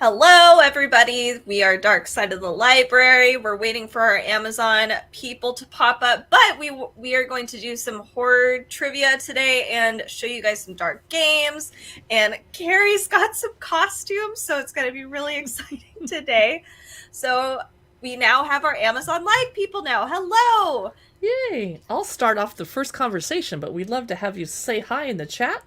Hello, everybody. We are Dark Side of the Library. We're waiting for our Amazon people to pop up, but we are going to do some horror trivia today and show you guys some dark games. And Carrie's got some costumes, so it's going to be really exciting today. So we now have our Amazon Live people now. Hello. Yay! I'll start off the first conversation, but we'd love to have you say hi in the chat.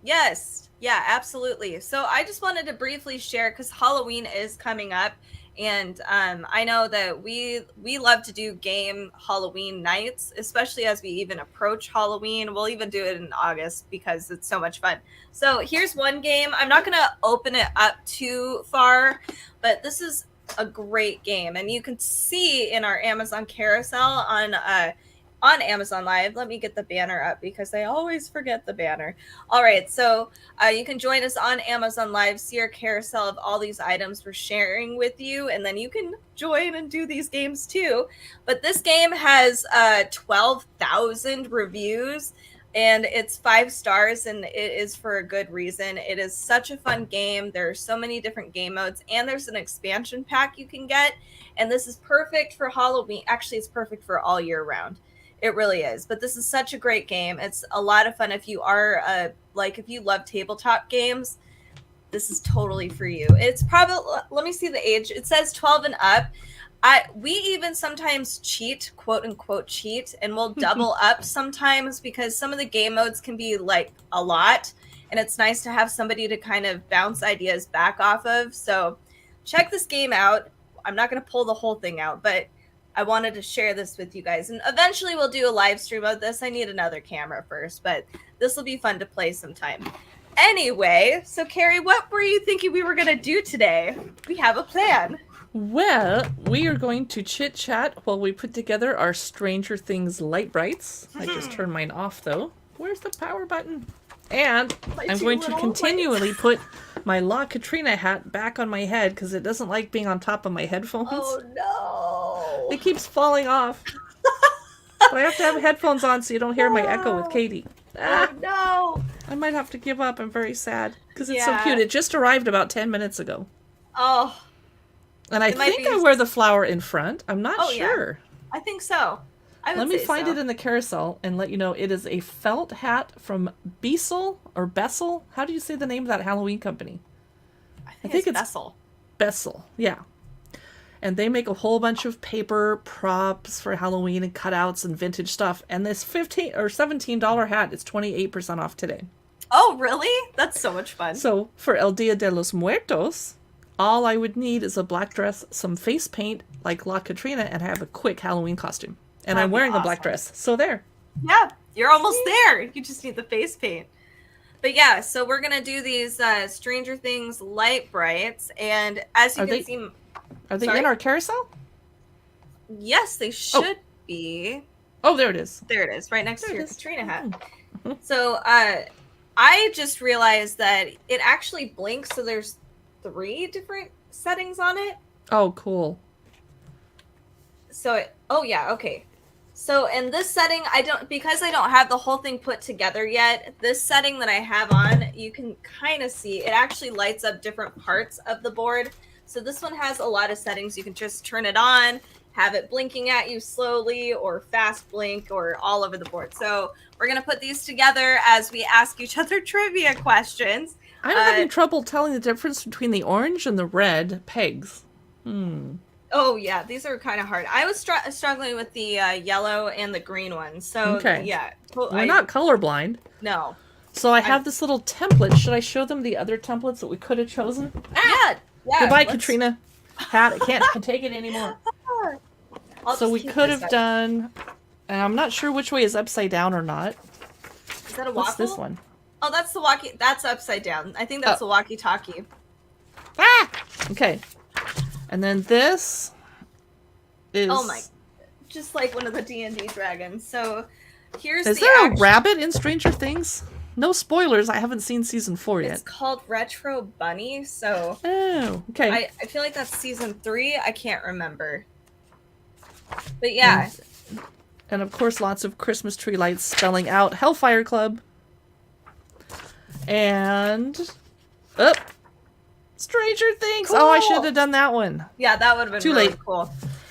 Yes. Yeah, absolutely. So I just wanted to briefly share because Halloween is coming up, and I know that we love to do game Halloween nights, especially as we even approach Halloween. We'll even do it in August because it's so much fun. So here's one game. I'm not going to open it up too far, but this is a great game, and you can see in our Amazon carousel on Amazon Live. Let me get the banner up because I always forget the banner. All right, so you can join us on Amazon Live, see our carousel of all these items we're sharing with you, and then you can join and do these games too. But this game has 12,000 reviews, and it's 5 stars, and it is for a good reason. It is such a fun game. There are so many different game modes, and there's an expansion pack you can get, and this is perfect for Halloween. Actually, it's perfect for all year round. It really is. But this is such a great game. It's a lot of fun. If you are if you love tabletop games, this is totally for you. It's probably, let me see the age. It says 12 and up. We even sometimes cheat, quote unquote cheat, and we'll double up sometimes because some of the game modes can be like a lot, and it's nice to have somebody to kind of bounce ideas back off of. So check this game out. I'm not going to pull the whole thing out, but I wanted to share this with you guys, and eventually we'll do a live stream of this. I need another camera first, but this will be fun to play sometime. Anyway, so Carrie, what were you thinking we were going to do today? We have a plan. Well, we are going to chit-chat while we put together our Stranger Things light brights. I just turned mine off, though. Where's the power button? And I'm going to continually put my La Katrina hat back on my head because it doesn't like being on top of my headphones. Oh, no. It keeps falling off. But I have to have headphones on so you don't hear my echo with Katie. Oh, no. I might have to give up. I'm very sad because it's so cute. It just arrived about 10 minutes ago. Oh. And I think I wear the flower in front. I'm not sure. Yeah. I think so. Let me find it in the carousel and let you know. It is a felt hat from Bessel or Bessel. How do you say the name of that Halloween company? I think it's Bessel. Bessel, yeah. And they make a whole bunch of paper props for Halloween and cutouts and vintage stuff. And this $15 or $17 hat is 28% off today. Oh, really? That's so much fun. So for El Dia de los Muertos, all I would need is a black dress, some face paint like La Katrina, and have a quick Halloween costume. And I'm wearing a black dress. So there. Yeah, you're almost there. You just need the face paint. But yeah, so we're going to do these Stranger Things light brights. And as you can see... Are they in our carousel? Yes, they should be. Oh, there it is. There it is, right next to your Katrina hat. Mm-hmm. So I just realized that it actually blinks, so there's 3 different settings on it. Oh, cool. So, okay. So in this setting, because I don't have the whole thing put together yet, this setting that I have on, you can kind of see, it actually lights up different parts of the board. So this one has a lot of settings. You can just turn it on, have it blinking at you slowly or fast blink or all over the board. So we're going to put these together as we ask each other trivia questions. I'm having trouble telling the difference between the orange and the red pegs. Oh, yeah, these are kind of hard. I was struggling with the yellow and the green ones. So, yeah. We're not colorblind. No. So I have this little template. Should I show them the other templates that we could have chosen? Yeah. Goodbye, Katrina. Hat, I can't take it anymore. So we could have done... And I'm not sure which way is upside down or not. Is that a waffle? What's this one? Oh, that's the walkie... That's upside down. I think that's the walkie-talkie. Ah! Okay. And then this is... Oh my... Just like one of the D&D dragons. So, here's Is there a rabbit in Stranger Things? No spoilers, I haven't seen season 4 yet. It's called Retro Bunny, so... Oh, okay. I feel like that's season 3. I can't remember. But yeah. And of course, lots of Christmas tree lights spelling out Hellfire Club. And... Stranger Stranger Things. Cool. Oh, I should have done that one. Yeah, that would have been Too really late. cool.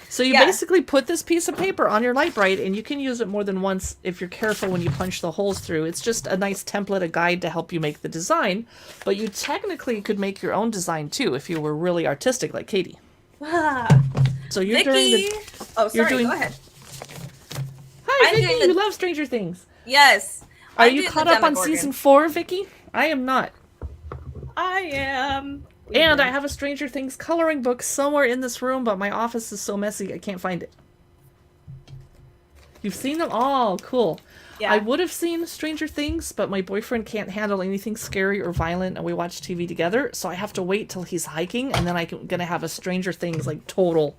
So you basically put this piece of paper on your light bright, and you can use it more than once if you're careful when you punch the holes through. It's just a nice template, a guide to help you make the design. But you technically could make your own design too if you were really artistic like Katie. So you're doing the... Oh, sorry, go ahead. Hi, Vicky, you love Stranger Things. Yes. Are you caught up on season 4, Vicky? I am not. I am. And I have a Stranger Things coloring book somewhere in this room, but my office is so messy I can't find it. You've seen them all. Cool. Yeah. I would have seen Stranger Things, but my boyfriend can't handle anything scary or violent, and we watch TV together, so I have to wait till he's hiking, and then I'm going to have a Stranger Things, like, total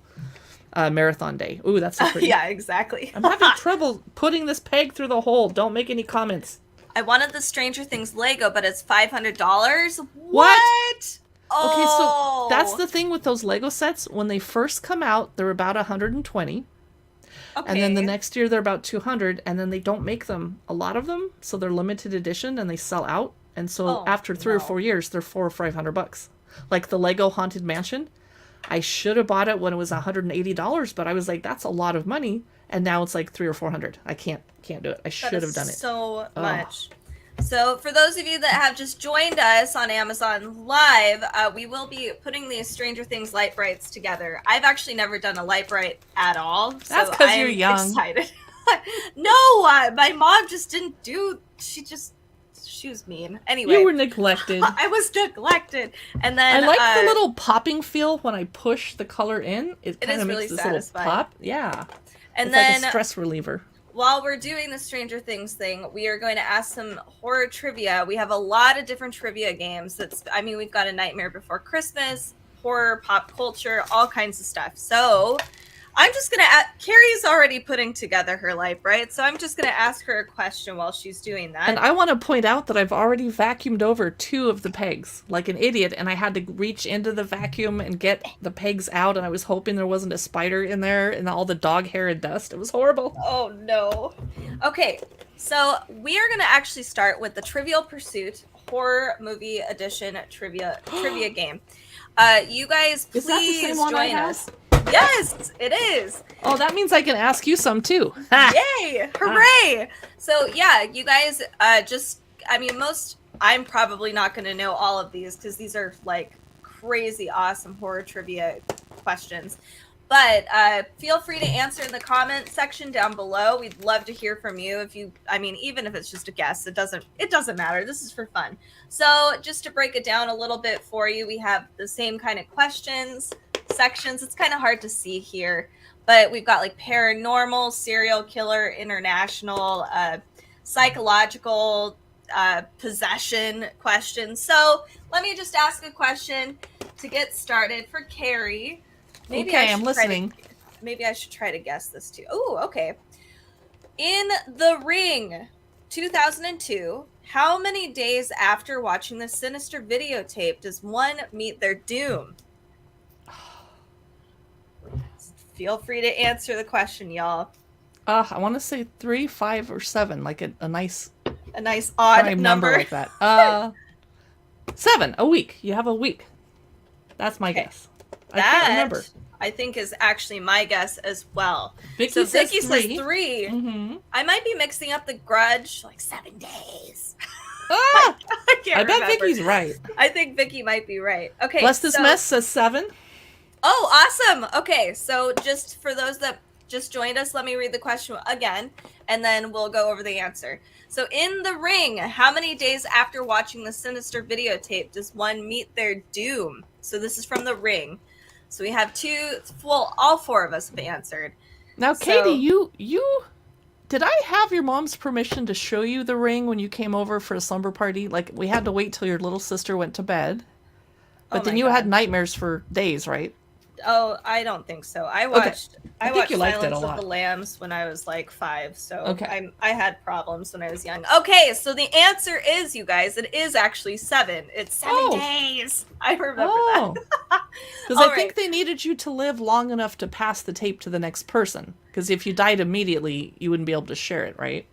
marathon day. Ooh, that's so pretty. Yeah, exactly. I'm having trouble putting this peg through the hole. Don't make any comments. I wanted the Stranger Things Lego, but it's $500. What? Oh. Okay, so that's the thing with those Lego sets. When they first come out, they're about 120. Okay. And then the next year they're about 200, and then they don't make them, a lot of them, so they're limited edition and they sell out. And so after 3 or 4 years, they're $400 or $500. Like the Lego Haunted Mansion. I should have bought it when it was $180, but I was like, that's a lot of money, and now it's like $300 or $400. I can't do it. I should have done it. So much. So for those of you that have just joined us on Amazon Live, we will be putting these Stranger Things light brights together. I've actually never done a light bright at all. So that's because you're young. Excited. No, my mom just didn't do. She was mean. Anyway, you were neglected. I was neglected, and then I like the little popping feel when I push the color in. It kind of makes really this satisfying. Little pop. Yeah, and it's then like a stress reliever. While we're doing the Stranger Things thing, we are going to ask some horror trivia. We have a lot of different trivia games. We've got a Nightmare Before Christmas, horror, pop culture, all kinds of stuff. So I'm just going to Carrie's already putting together her light bright, so I'm just going to ask her a question while she's doing that. And I want to point out that I've already vacuumed over 2 of the pegs like an idiot, and I had to reach into the vacuum and get the pegs out, and I was hoping there wasn't a spider in there and all the dog hair and dust. It was horrible. Oh no. Okay, so we are going to actually start with the Trivial Pursuit Horror Movie Edition trivia game. You guys please join us. Yes, it is. Oh, that means I can ask you some too. Yay! Hooray! So yeah, you guys I'm probably not going to know all of these because these are like crazy awesome horror trivia questions. But feel free to answer in the comment section down below. We'd love to hear from you. Even if it's just a guess, it doesn't matter. This is for fun. So just to break it down a little bit for you, we have the same kind of questions, sections. It's kind of hard to see here, but we've got like paranormal, serial killer, international, psychological, possession questions. So let me just ask a question to get started for Carrie. I'm listening. Maybe I should try to guess this too. Oh, okay. In The Ring, 2002, how many days after watching the sinister videotape does one meet their doom? Feel free to answer the question, y'all. I want to say 3, 5, or 7, like a nice odd number like that. 7, a week. You have a week. That's my guess. I can't remember. I think is actually my guess as well. Vicky says 3. Mm-hmm. I might be mixing up The Grudge, like 7 days. I can't bet remember. Vicky's right. I think Vicky might be right. Okay. Bless This Mess says 7. Oh, awesome. Okay, so just for those that just joined us, let me read the question again, and then we'll go over the answer. So in The Ring, how many days after watching the sinister videotape does one meet their doom? So this is from The Ring. So we have all 4 of us have answered. Now, Katie, you did I have your mom's permission to show you The Ring when you came over for a slumber party? Like, we had to wait till your little sister went to bed. But then you had nightmares for days, right? Oh, I don't think so. I watched Silence of the Lambs when I was like 5, so I had problems when I was young. Okay, so the answer is, you guys, it is actually 7. It's 7 days. I remember that. Because I think they needed you to live long enough to pass the tape to the next person. Because if you died immediately, you wouldn't be able to share it, right?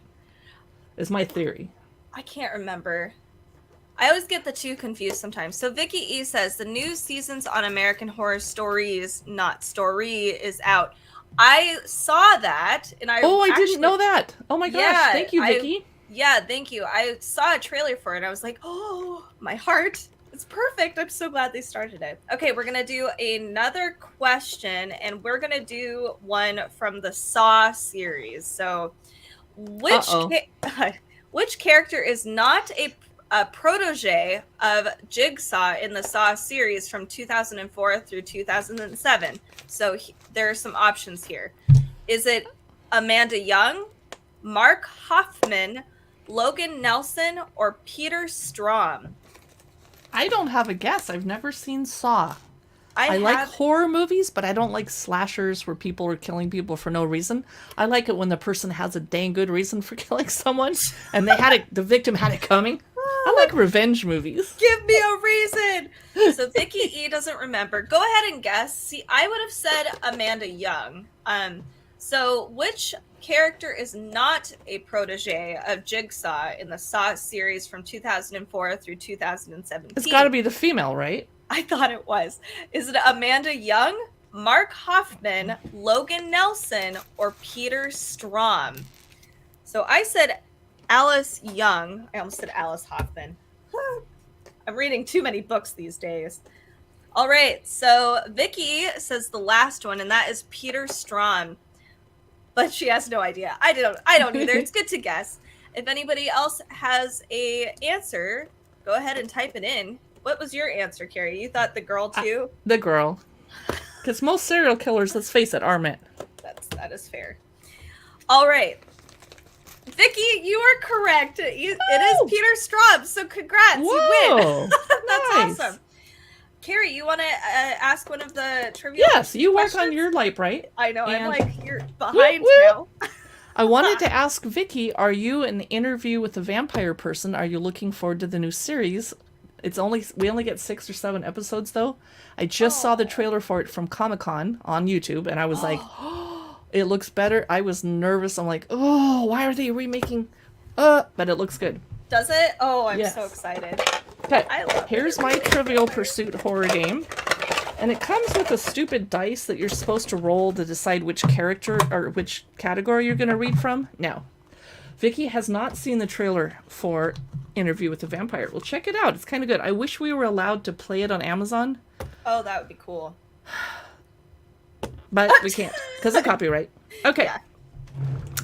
Is my theory. I can't remember. I always get the two confused sometimes. So Vicky E says the new seasons on American Horror Stories, not Story, is out. I saw that, and I didn't know that. Oh my gosh! Thank you, Vicky. Yeah, thank you. I saw a trailer for it. And I was like, oh, my heart. It's perfect. I'm so glad they started it. Okay, we're going to do another question, and we're going to do one from the Saw series. So, which character is not a protege of Jigsaw in the Saw series from 2004 through 2007? So, there are some options here. Is it Amanda Young, Mark Hoffman, Logan Nelson, or Peter Strahm? I don't have a guess. I've never seen Saw. I like horror movies, but I don't like slashers where people are killing people for no reason. I like it when the person has a dang good reason for killing someone, and the victim had it coming. I like revenge movies. Give me a reason. So Vicky E doesn't remember. Go ahead and guess. See, I would have said Amanda Young. So which character is not a protege of Jigsaw in the Saw series from 2004 through 2017? It's got to be the female, right? I thought it was. Is it Amanda Young, Mark Hoffman, Logan Nelson, or Peter Strahm? So I said Alice Young. I almost said Alice Hoffman. I'm reading too many books these days. All right, so Vicky says the last one, and that is Peter Strahm. But she has no idea. I don't either. It's good to guess. If anybody else has a answer, go ahead and type it in. What was your answer, Carrie? You thought the girl too? The girl. Because most serial killers, let's face it, are men. That is fair. All right. Vicky, you are correct. It is Peter Strahm, so congrats. Whoa, you win. That's nice. Awesome. Carrie, you want to ask one of the trivia Yes, you questions? work on your light bright. I know, and I'm like, you're behind now. I wanted to ask Vicky, are you an Interview with a Vampire person? Are you looking forward to the new series? We only get 6 or 7 episodes though. I just saw the trailer for it from Comic-Con on YouTube, and I was like, oh, it looks better. I was nervous. I'm like, oh, why are they remaking? But it looks good. Does it? Oh, I'm so excited. Okay, here's my Trivial Pursuit horror game. And it comes with a stupid dice that you're supposed to roll to decide which character or which category you're going to read from. Now, Vicky has not seen the trailer for Interview with a Vampire. Well, check it out. It's kind of good. I wish we were allowed to play it on Amazon. Oh, that would be cool. But we can't because of copyright. Okay. Yeah.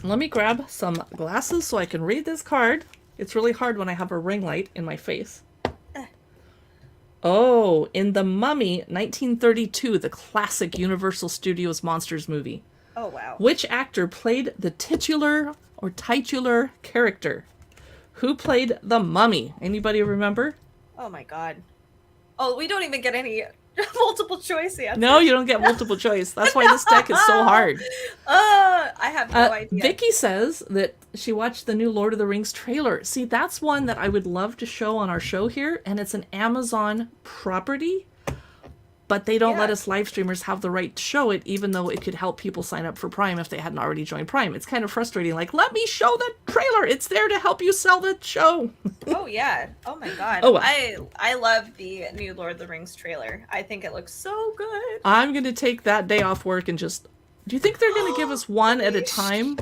Let me grab some glasses so I can read this card. It's really hard when I have a ring light in my face. Oh, in The Mummy, 1932, the classic Universal Studios Monsters movie. Oh, wow. Which actor played the titular character? Who played the Mummy? Anybody remember? Oh, my God. Oh, we don't even get any multiple choice answers. No, you don't get multiple choice. That's why this deck is so hard. I have no idea. Vicky says that she watched the new Lord of the Rings trailer. See, that's one that I would love to show on our show here, and it's an Amazon property, but they don't let us live streamers have the right to show it, even though it could help people sign up for Prime if they hadn't already joined Prime. It's kind of frustrating. Like, let me show the trailer. It's there to help you sell the show. Oh, yeah. Oh, my God. Oh, well. I love the new Lord of the Rings trailer. I think it looks so good. I'm going to take that day off work and just... Do you think they're going to give us one at a time?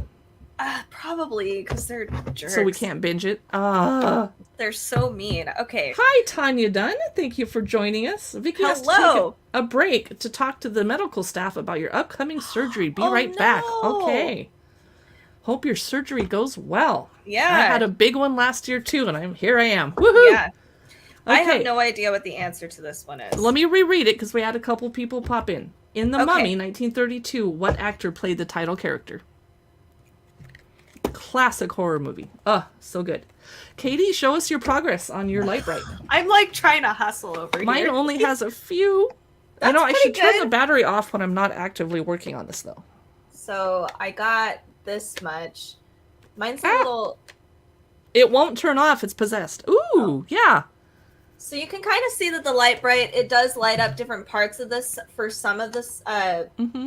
Probably, because they're jerks. So we can't binge it? They're so mean. Okay. Hi, Tanya Dunn. Thank you for joining us. Vicky has to take a break to talk to the medical staff about your upcoming surgery. Be right back. Okay. Hope your surgery goes well. Yeah. I had a big one last year, too, and here I am. Woohoo! Yeah. Okay. I have no idea what the answer to this one is. Let me reread it, because we had a couple people pop in. In The Mummy, 1932, what actor played the title character? Classic horror movie. So good. Katie, show us your progress on your light bright. I'm like trying to hustle over here. Mine only has a few. I should turn the battery off when I'm not actively working on this, though. So I got this much. Mine's a little... It won't turn off. It's possessed. Ooh, yeah. So you can kind of see that the light bright, it does light up different parts of this for some of this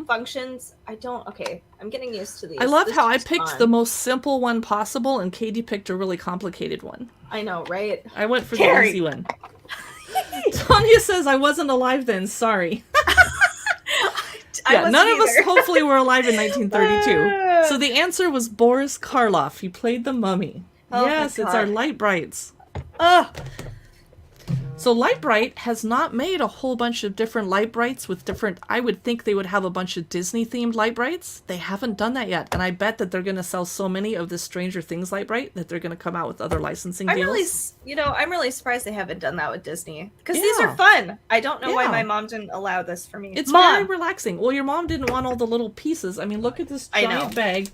functions. Okay, I'm getting used to these. I love this how I picked the most simple one possible and Katie picked a really complicated one. I know, right? I went for the easy one. Tanya says I wasn't alive then, sorry. Yeah, none of us hopefully were alive in 1932. So the answer was Boris Karloff. He played the mummy. Oh, yes, it's our light brights. So Light Bright has not made a whole bunch of different light brights with different... I would think they would have a bunch of Disney-themed light brights. They haven't done that yet. And I bet that they're going to sell so many of the Stranger Things light bright that they're going to come out with other licensing deals. I'm really surprised they haven't done that with Disney. Because these are fun. I don't know why my mom didn't allow this for me. It's very relaxing. Well, your mom didn't want all the little pieces. I mean, look at this giant bag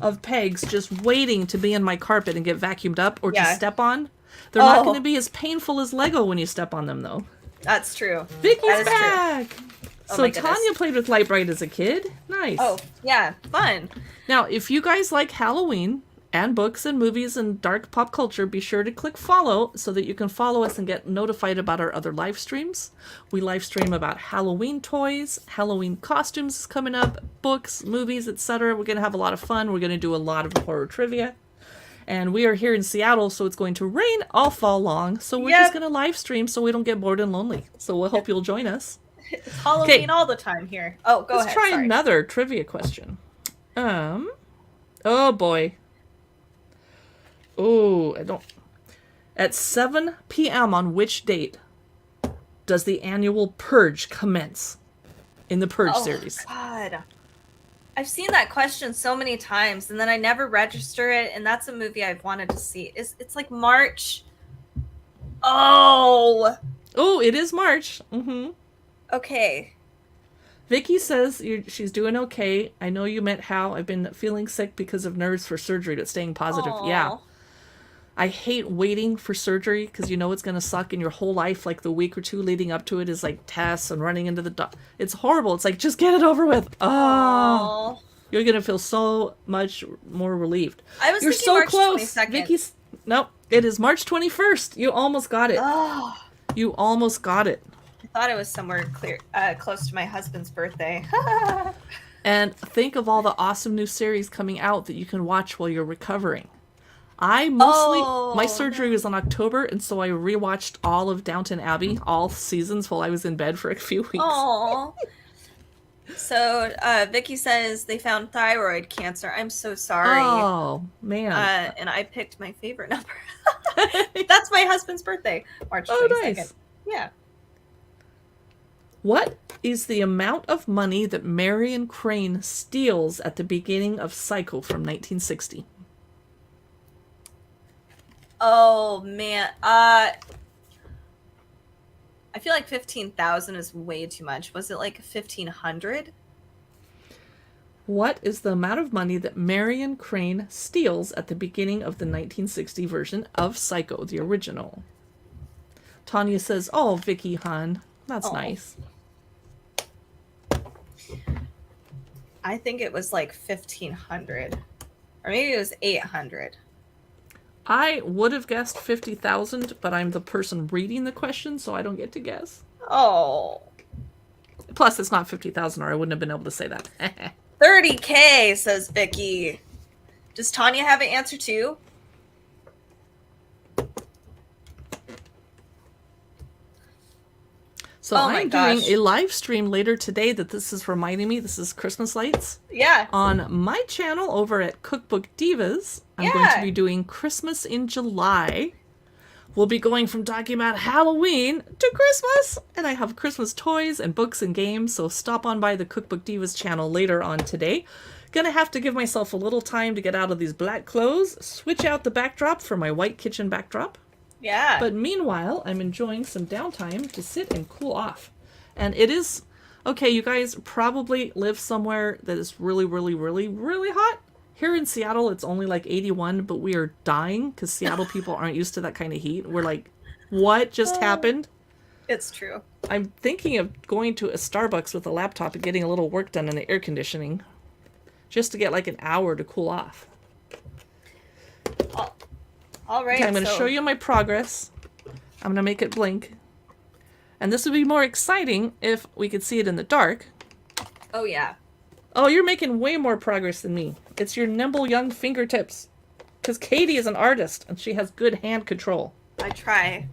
of pegs just waiting to be in my carpet and get vacuumed up or to step on. They're not going to be as painful as Lego when you step on them, though. That's true. Vicky's back! True. So Tanya played with Light Bright as a kid. Nice. Oh, yeah. Fun. Now, if you guys like Halloween and books and movies and dark pop culture, be sure to click follow so that you can follow us and get notified about our other live streams. We live stream about Halloween toys, Halloween costumes is coming up, books, movies, etc. We're going to have a lot of fun. We're going to do a lot of horror trivia. And we are here in Seattle, so it's going to rain all fall long. So we're just going to live stream so we don't get bored and lonely. So we'll hope you'll join us. It's Halloween all the time here. Oh, go ahead. Let's try another trivia question. Oh boy. Oh, I don't... At 7 p.m. on which date does the annual Purge commence in the Purge series? Oh, God. I've seen that question so many times, and then I never register it, and that's a movie I've wanted to see. It's like March. Oh, it is March. Mm-hmm. Okay. Vicky says she's doing okay. I know you meant how I've been feeling sick because of nerves for surgery, but staying positive. Aww. Yeah. I hate waiting for surgery because you know it's going to suck in your whole life. Like the week or two leading up to it is like tests and running into the doctor. It's horrible. It's like, just get it over with. Oh, you're going to feel so much more relieved. You're so March close. 22nd. Vicky's... Nope. It is March 21st. You almost got it. Oh. You almost got it. I thought it was somewhere close to my husband's birthday. And think of all the awesome new series coming out that you can watch while you're recovering. My surgery was in October, and so I rewatched all of Downton Abbey, all seasons, while I was in bed for a few weeks. Aww. So, Vicky says they found thyroid cancer. I'm so sorry. Oh, man. And I picked my favorite number. That's my husband's birthday, March 22nd. Oh, nice. Yeah. What is the amount of money that Marion Crane steals at the beginning of Psycho from 1960? Oh, man. I feel like 15,000 is way too much. Was it like 1,500? What is the amount of money that Marion Crane steals at the beginning of the 1960 version of Psycho, the original? Tanya says, oh, Vicky, hon. That's nice. I think it was like 1,500. Or maybe it was 800. I would have guessed 50,000, but I'm the person reading the question, so I don't get to guess. Oh. Plus, it's not 50,000, or I wouldn't have been able to say that. 30K, says Vicky. Does Tanya have an answer too? So I'm doing a live stream later today that this is reminding me. This is Christmas lights. Yeah. On my channel over at Cookbook Divas, I'm going to be doing Christmas in July. We'll be going from talking about Halloween to Christmas. And I have Christmas toys and books and games. So stop on by the Cookbook Divas channel later on today. Gonna have to give myself a little time to get out of these black clothes. Switch out the backdrop for my white kitchen backdrop. Yeah. But meanwhile, I'm enjoying some downtime to sit and cool off. And it is... Okay, you guys probably live somewhere that is really, really, really, really hot. Here in Seattle, it's only like 81, but we are dying because Seattle people aren't used to that kind of heat. We're like, what just happened? It's true. I'm thinking of going to a Starbucks with a laptop and getting a little work done in the air conditioning. Just to get like an hour to cool off. All right. Okay, I'm going to show you my progress. I'm going to make it blink. And this would be more exciting if we could see it in the dark. Oh, yeah. Oh, you're making way more progress than me. It's your nimble young fingertips. Because Katie is an artist, and she has good hand control. I try.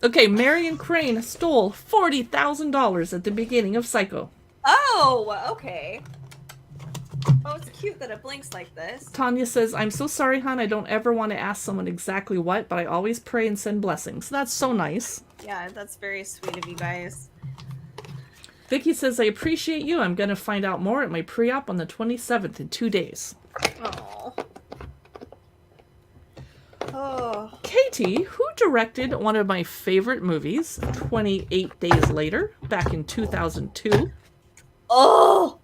Okay, Marion Crane stole $40,000 at the beginning of Psycho. Oh, okay. Oh, it's cute that it blinks like this. Tanya says, I'm so sorry, hon. I don't ever want to ask someone exactly what, but I always pray and send blessings. That's so nice. Yeah, that's very sweet of you guys. Vicky says, I appreciate you. I'm going to find out more at my pre-op on the 27th in 2 days. Oh. Oh. Katie, who directed one of my favorite movies, 28 Days Later, back in 2002. Oh!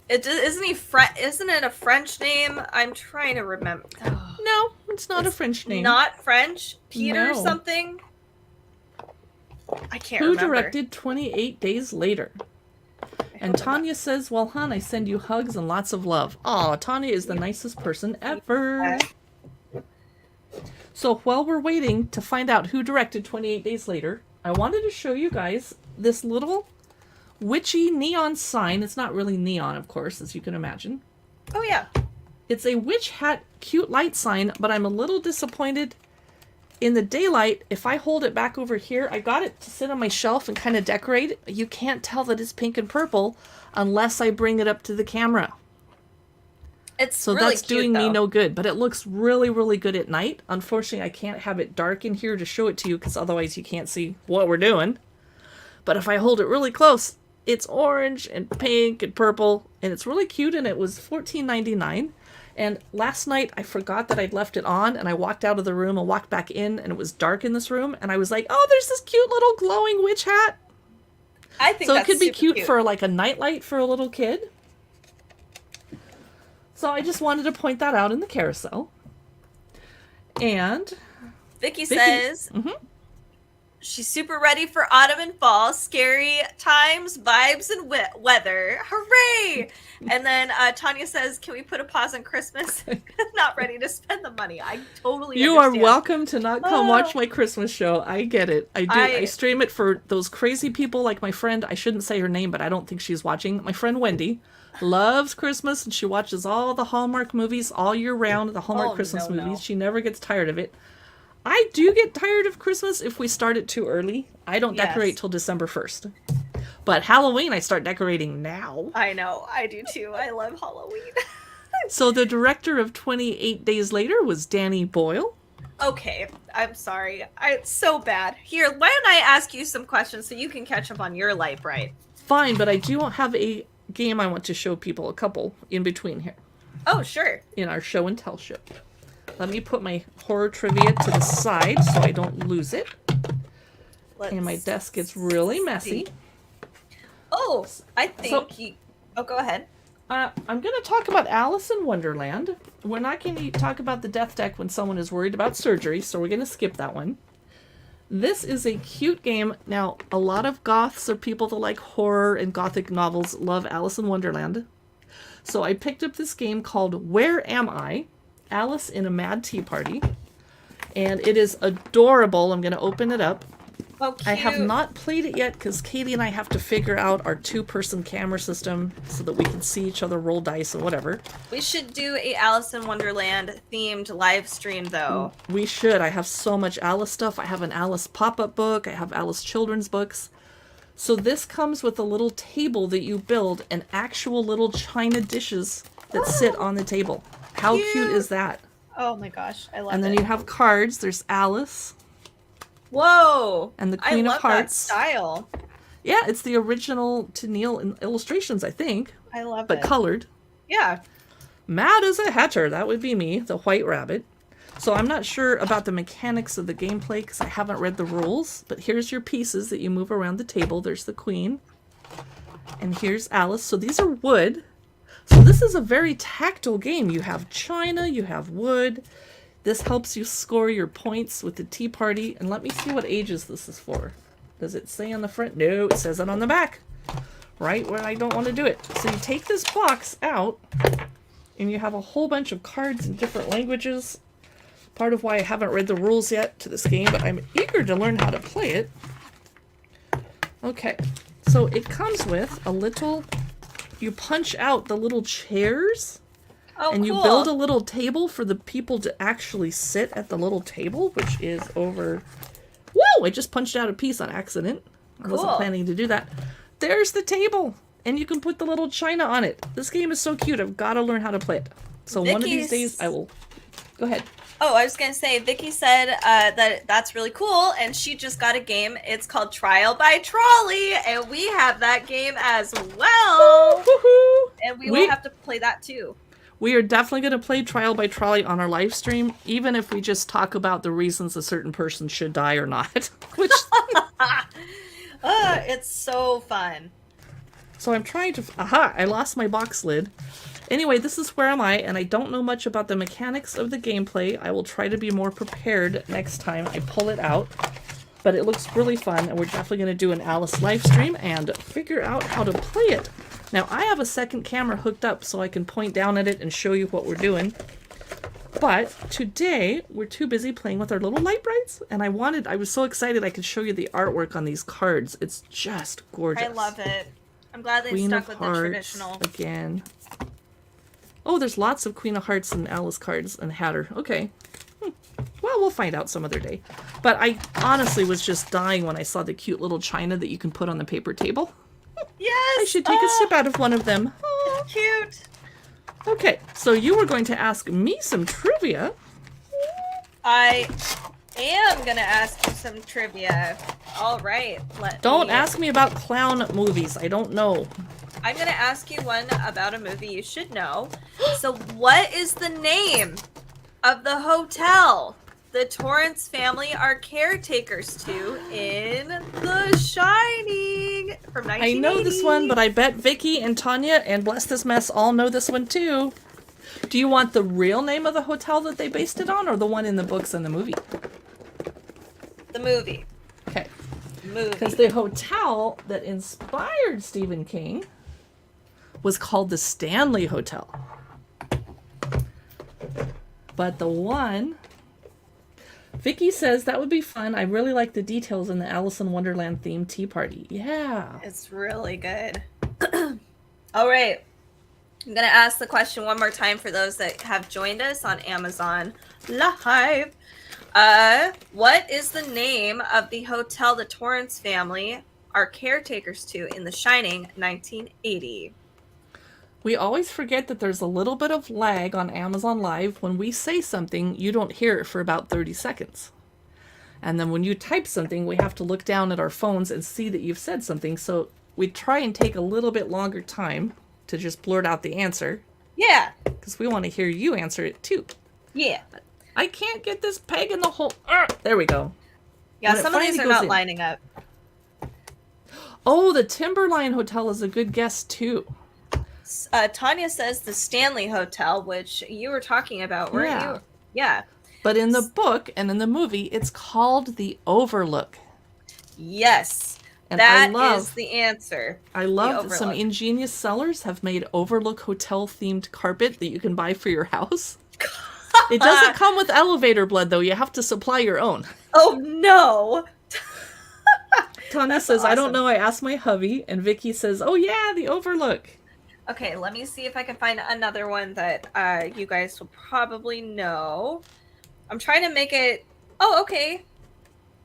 Isn't it a French name? I'm trying to remember. Oh. No, it's not a French name. Not French? Peter No. something? I can't remember. Who directed 28 Days Later? And Tanya says, well, hon, I send you hugs and lots of love. Aw, Tanya is the nicest person ever. So while we're waiting to find out who directed 28 Days Later, I wanted to show you guys this little witchy neon sign. It's not really neon, of course, as you can imagine. Oh, yeah. It's a witch hat cute light sign, but I'm a little disappointed in the daylight. If I hold it back over here, I got it to sit on my shelf and kind of decorate. You can't tell that it's pink and purple unless I bring it up to the camera. So really that's cute, doing me no good, but it looks really, really good at night. Unfortunately, I can't have it dark in here to show it to you because otherwise you can't see what we're doing. But if I hold it really close, it's orange and pink and purple, and it's really cute, and it was $14.99. And last night I forgot that I'd left it on, and I walked out of the room and walked back in, and it was dark in this room, and I was like, oh, there's this cute little glowing witch hat. I think so that's it could be cute for like a nightlight for a little kid. So I just wanted to point that out in the carousel. And Vicky says she's super ready for autumn and fall, scary times, vibes, and weather. Hooray! And then Tanya says, can we put a pause on Christmas? Not ready to spend the money. I totally You understand. are welcome to not come watch my Christmas show. I get it. I do. I stream it for those crazy people like my friend. I shouldn't say her name, but I don't think she's watching. My friend Wendy loves Christmas, and she watches all the Hallmark movies all year round, the Hallmark Christmas movies. She never gets tired of it. I do get tired of Christmas if we start it too early. I don't decorate till December 1st. But Halloween, I start decorating now. I know. I do too. I love Halloween. So the director of 28 Days Later was Danny Boyle. Okay. I'm sorry. It's so bad. Here, why don't I ask you some questions so you can catch up on your life, right? Fine, but I do have a game I want to show people, a couple in between here. Oh, sure. In our show and tell show. Let me put my horror trivia to the side so I don't lose it. And my desk gets really messy. Oh, I think oh, go ahead. I'm going to talk about Alice in Wonderland. We're not going to talk about the death deck when someone is worried about surgery, so we're going to skip that one. This is a cute game. Now, a lot of goths or people that like horror and gothic novels love Alice in Wonderland. So I picked up this game called Where Am I? Alice in a Mad Tea Party. And it is adorable. I'm going to open it up. Oh, cute. I have not played it yet because Katie and I have to figure out our two-person camera system so that we can see each other roll dice and whatever. We should do a Alice in Wonderland themed live stream, though. We should. I have so much Alice stuff. I have an Alice pop-up book. I have Alice children's books. So this comes with a little table that you build and actual little china dishes that sit on the table. How cute is that? Oh my gosh, I love it. And then you have cards. There's Alice. Whoa! And the Queen of Hearts. I love that style. Yeah, it's the original Tennille illustrations, I think. I love it. But colored. Yeah. Mad as a Hatter. That would be me, the White Rabbit. So I'm not sure about the mechanics of the gameplay because I haven't read the rules. But here's your pieces that you move around the table. There's the Queen. And here's Alice. So these are wood. So this is a very tactile game. You have china, you have wood. This helps you score your points with the tea party. And let me see what ages this is for. Does it say on the front? No, it says it on the back. Right where I don't want to do it. So you take this box out and you have a whole bunch of cards in different languages. Part of why I haven't read the rules yet to this game, but I'm eager to learn how to play it. Okay, so it comes with a little, you punch out the little chairs, and you build a little table for the people to actually sit at the little table, which is over... Whoa! I just punched out a piece on accident. I wasn't planning to do that. There's the table, and you can put the little china on it. This game is so cute. I've got to learn how to play it. So one of these days I will... Go ahead. Oh, I was going to say, Vicky said that's really cool, and she just got a game. It's called Trial by Trolley, and we have that game as well. Woo-hoo! And we will have to play that too. We are definitely going to play Trial by Trolley on our live stream, even if we just talk about the reasons a certain person should die or not. Which it's so fun. So I'm trying to... Aha! I lost my box lid. Anyway, this is Where Am I? And I don't know much about the mechanics of the gameplay. I will try to be more prepared next time I pull it out. But it looks really fun, and we're definitely going to do an Alice live stream and figure out how to play it. Now, I have a second camera hooked up so I can point down at it and show you what we're doing. But today, we're too busy playing with our little light brights, and I was so excited I could show you the artwork on these cards. It's just gorgeous. I love it. I'm glad they Queen stuck of with Hearts, the traditional. Again. Oh, there's lots of Queen of Hearts and Alice cards and Hatter. Okay. Well, we'll find out some other day. But I honestly was just dying when I saw the cute little china that you can put on the paper table. Yes! I should take a sip out of one of them. It's cute. Okay, so you were going to ask me some trivia. I am going to ask you some trivia. All right. Don't ask me about clown movies. I don't know. I'm going to ask you one about a movie you should know. So what is the name of the hotel the Torrance family are caretakers to in The Shining from 1980? I know this one, but I bet Vicky and Tanya and Bless This Mess all know this one too. Do you want the real name of the hotel that they based it on, or the one in the books and the movie? The movie. Okay. Movie. Because the hotel that inspired Stephen King was called the Stanley Hotel. But the one... Vicky says that would be fun. I really like the details in the Alice in Wonderland themed tea party. Yeah. It's really good. All right. I'm going to ask the question one more time for those that have joined us on Amazon Live. What is the name of the hotel the Torrance family are caretakers to in The Shining 1980? We always forget that there's a little bit of lag on Amazon Live. When we say something, you don't hear it for about 30 seconds. And then when you type something, we have to look down at our phones and see that you've said something. So we try and take a little bit longer time to just blurt out the answer. Yeah. Because we want to hear you answer it too. Yeah. I can't get this peg in the hole. There we go. Yeah, some of these are not lining up. Oh, the Timberline Hotel is a good guess too. Tanya says the Stanley Hotel, which you were talking about, weren't you? Yeah. But in the book and in the movie, it's called the Overlook. Yes. And that is the answer. I love that some ingenious sellers have made Overlook Hotel themed carpet that you can buy for your house. It doesn't come with elevator blood, though. You have to supply your own. Oh, no. Tanya says, awesome. I don't know. I asked my hubby. And Vicky says, oh, yeah, the Overlook. Okay, let me see if I can find another one that you guys will probably know. I'm trying to make it... Oh, okay.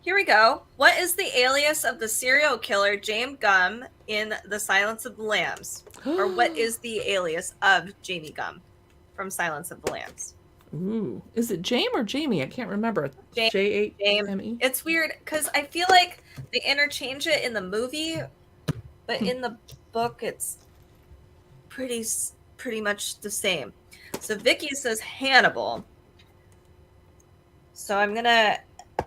Here we go. What is the alias of the serial killer James Gumb in The Silence of the Lambs? Or what is the alias of Jamie Gumb from Silence of the Lambs? Ooh. Is it James or Jamie? I can't remember. J-A-M-E. It's weird because I feel like they interchange it in the movie, but in the book it's pretty much the same. So Vicky says Hannibal. So I'm gonna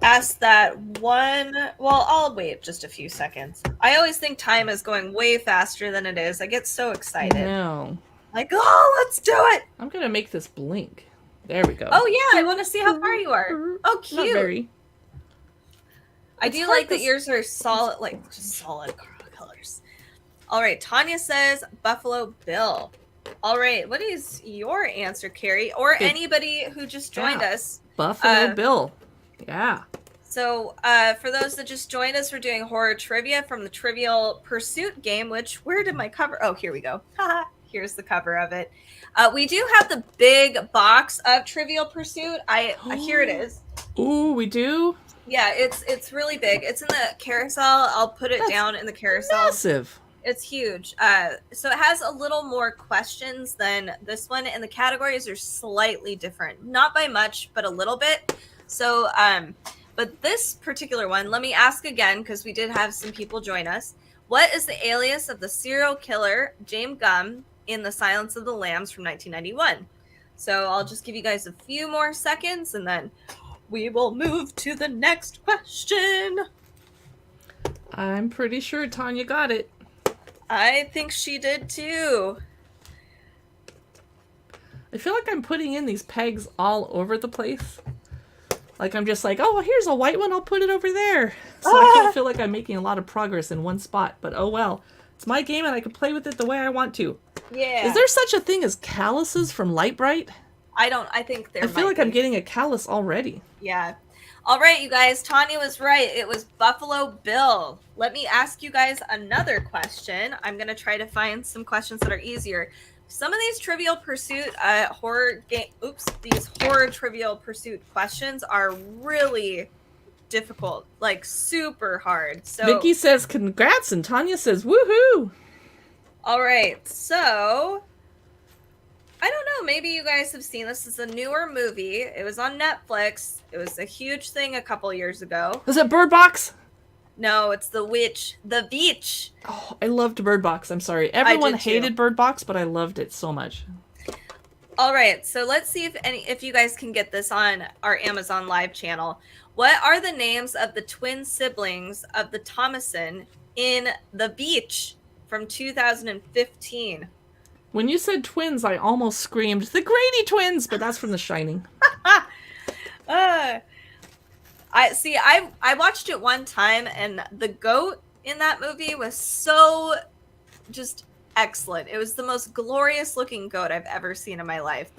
ask that one. Well, I'll wait just a few seconds. I always think time is going way faster than it is. I get so excited. No. Like, oh, let's do it. I'm gonna make this blink. There we go. Oh yeah, I want to see how far you are. Oh, cute. Not very. I do like that yours are solid, like just solid colors. All right, Tanya says Buffalo Bill. All right. What is your answer, Carrie? Or anybody who just joined us? Buffalo Bill. Yeah. So, for those that just joined us, we're doing horror trivia from the Trivial Pursuit game, which, where did my cover? Oh, here we go. Here's the cover of it. We do have the big box of Trivial Pursuit. Here it is. Ooh, we do? Yeah, it's really big. It's in the carousel. I'll put it down in the carousel. Massive. It's huge. So it has a little more questions than this one, and the categories are slightly different. Not by much, but a little bit. So, but this particular one, let me ask again, because we did have some people join us. What is the alias of the serial killer James Gumb in The Silence of the Lambs from 1991? So I'll just give you guys a few more seconds, and then we will move to the next question. I'm pretty sure Tanya got it. I think she did too. I feel like I'm putting in these pegs all over the place. Like I'm just like, oh, here's a white one, I'll put it over there. So I don't feel like I'm making a lot of progress in one spot, but oh well. It's my game and I can play with it the way I want to. Yeah. Is there such a thing as calluses from Light Bright? I think there I feel like I'm getting a callus already. Yeah. All right, you guys. Tanya was right. It was Buffalo Bill. Let me ask you guys another question. I'm going to try to find some questions that are easier. Some of these Trivial Pursuit these horror Trivial Pursuit questions are really difficult, like super hard. So Vicky says congrats and Tanya says woohoo. All right. So I don't know. Maybe you guys have seen this. It's a newer movie. It was on Netflix. It was a huge thing a couple years ago. Was it Bird Box? No, it's The Beach. Oh, I loved Bird Box. I'm sorry. Everyone hated Bird Box, but I loved it so much. All right. So let's see if you guys can get this on our Amazon Live channel. What are the names of the twin siblings of the Thomason in The Beach from 2015? When you said twins, I almost screamed, the Grady twins, but that's from The Shining. I watched it one time, and the goat in that movie was so just excellent. It was the most glorious looking goat I've ever seen in my life.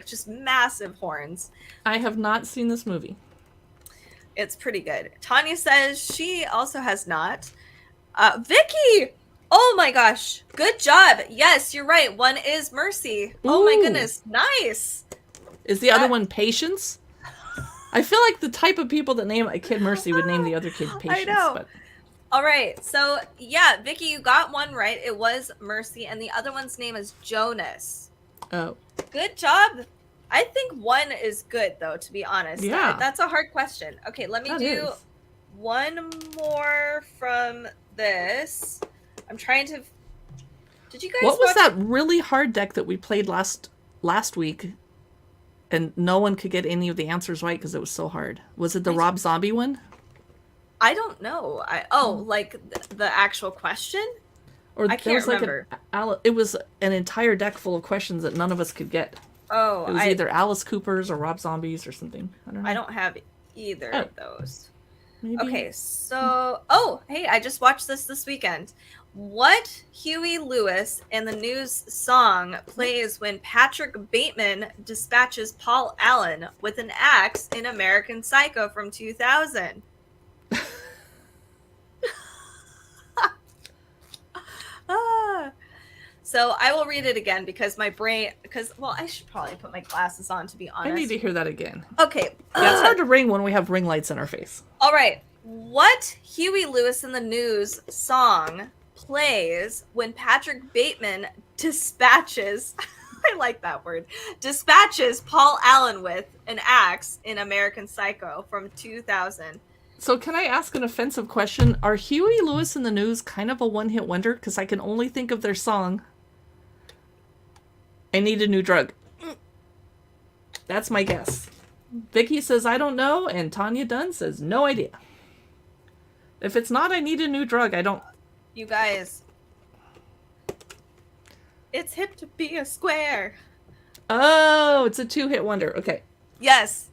Just massive horns. I have not seen this movie. It's pretty good. Tanya says she also has not. Vicky! Oh my gosh. Good job. Yes, you're right. One is Mercy. Ooh. Oh my goodness. Nice. Is the other one Patience? I feel like the type of people that name a kid Mercy would name the other kid Patience. I know. But... All right. So, yeah, Vicky, you got one right. It was Mercy, and the other one's name is Jonas. Oh. Good job. I think one is good, though, to be honest. Yeah. That's a hard question. Okay, let me do one more from this. I'm trying to... Did you guys What was that really hard deck that we played last week and no one could get any of the answers right because it was so hard? Was it the Rob Zombie one? I don't know. Like the actual question? Or I can't remember. It was an entire deck full of questions that none of us could get. Oh, it was either Alice Cooper's or Rob Zombie's or something. I don't know. I don't have either of those. Maybe. Okay, so... Oh, hey, I just watched this weekend. What Huey Lewis in the News song plays when Patrick Bateman dispatches Paul Allen with an axe in American Psycho from 2000? So I will read it again because my brain... I should probably put my glasses on, to be honest. I need to hear that again. Okay. Yeah, it's hard to ring when we have ring lights in our face. All right. What Huey Lewis in the News song plays when Patrick Bateman dispatches... I like that word. Dispatches Paul Allen with an axe in American Psycho from 2000. So can I ask an offensive question? Are Huey Lewis in the News kind of a one-hit wonder? Because I can only think of their song, I Need a New Drug. That's my guess. Vicky says, I don't know, and Tanya Dunn says, no idea. If it's not I Need a New Drug, I don't... You guys... It's hip to be a square. Oh, it's a two-hit wonder. Okay. Yes.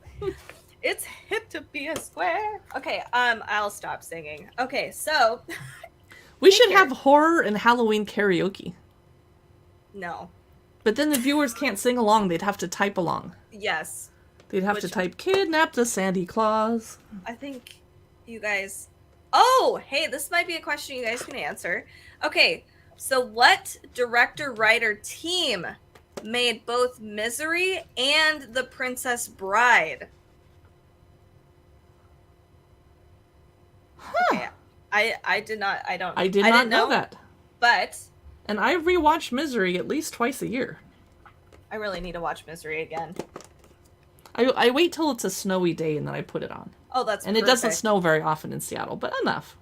It's hip to be a square. Okay, I'll stop singing. Okay, so... We should have horror and Halloween karaoke. No. But then the viewers can't sing along. They'd have to type along. Yes. They'd have to type, kidnap the Sandy Claus. I think you guys... Oh, hey, this might be a question you guys can answer. Okay, so what director-writer team made both Misery and The Princess Bride? Huh. Okay, I did not know that. But... And I rewatch Misery at least twice a year. I really need to watch Misery again. I wait till it's a snowy day and then I put it on. Oh, that's And perfect. It doesn't snow very often in Seattle, but enough.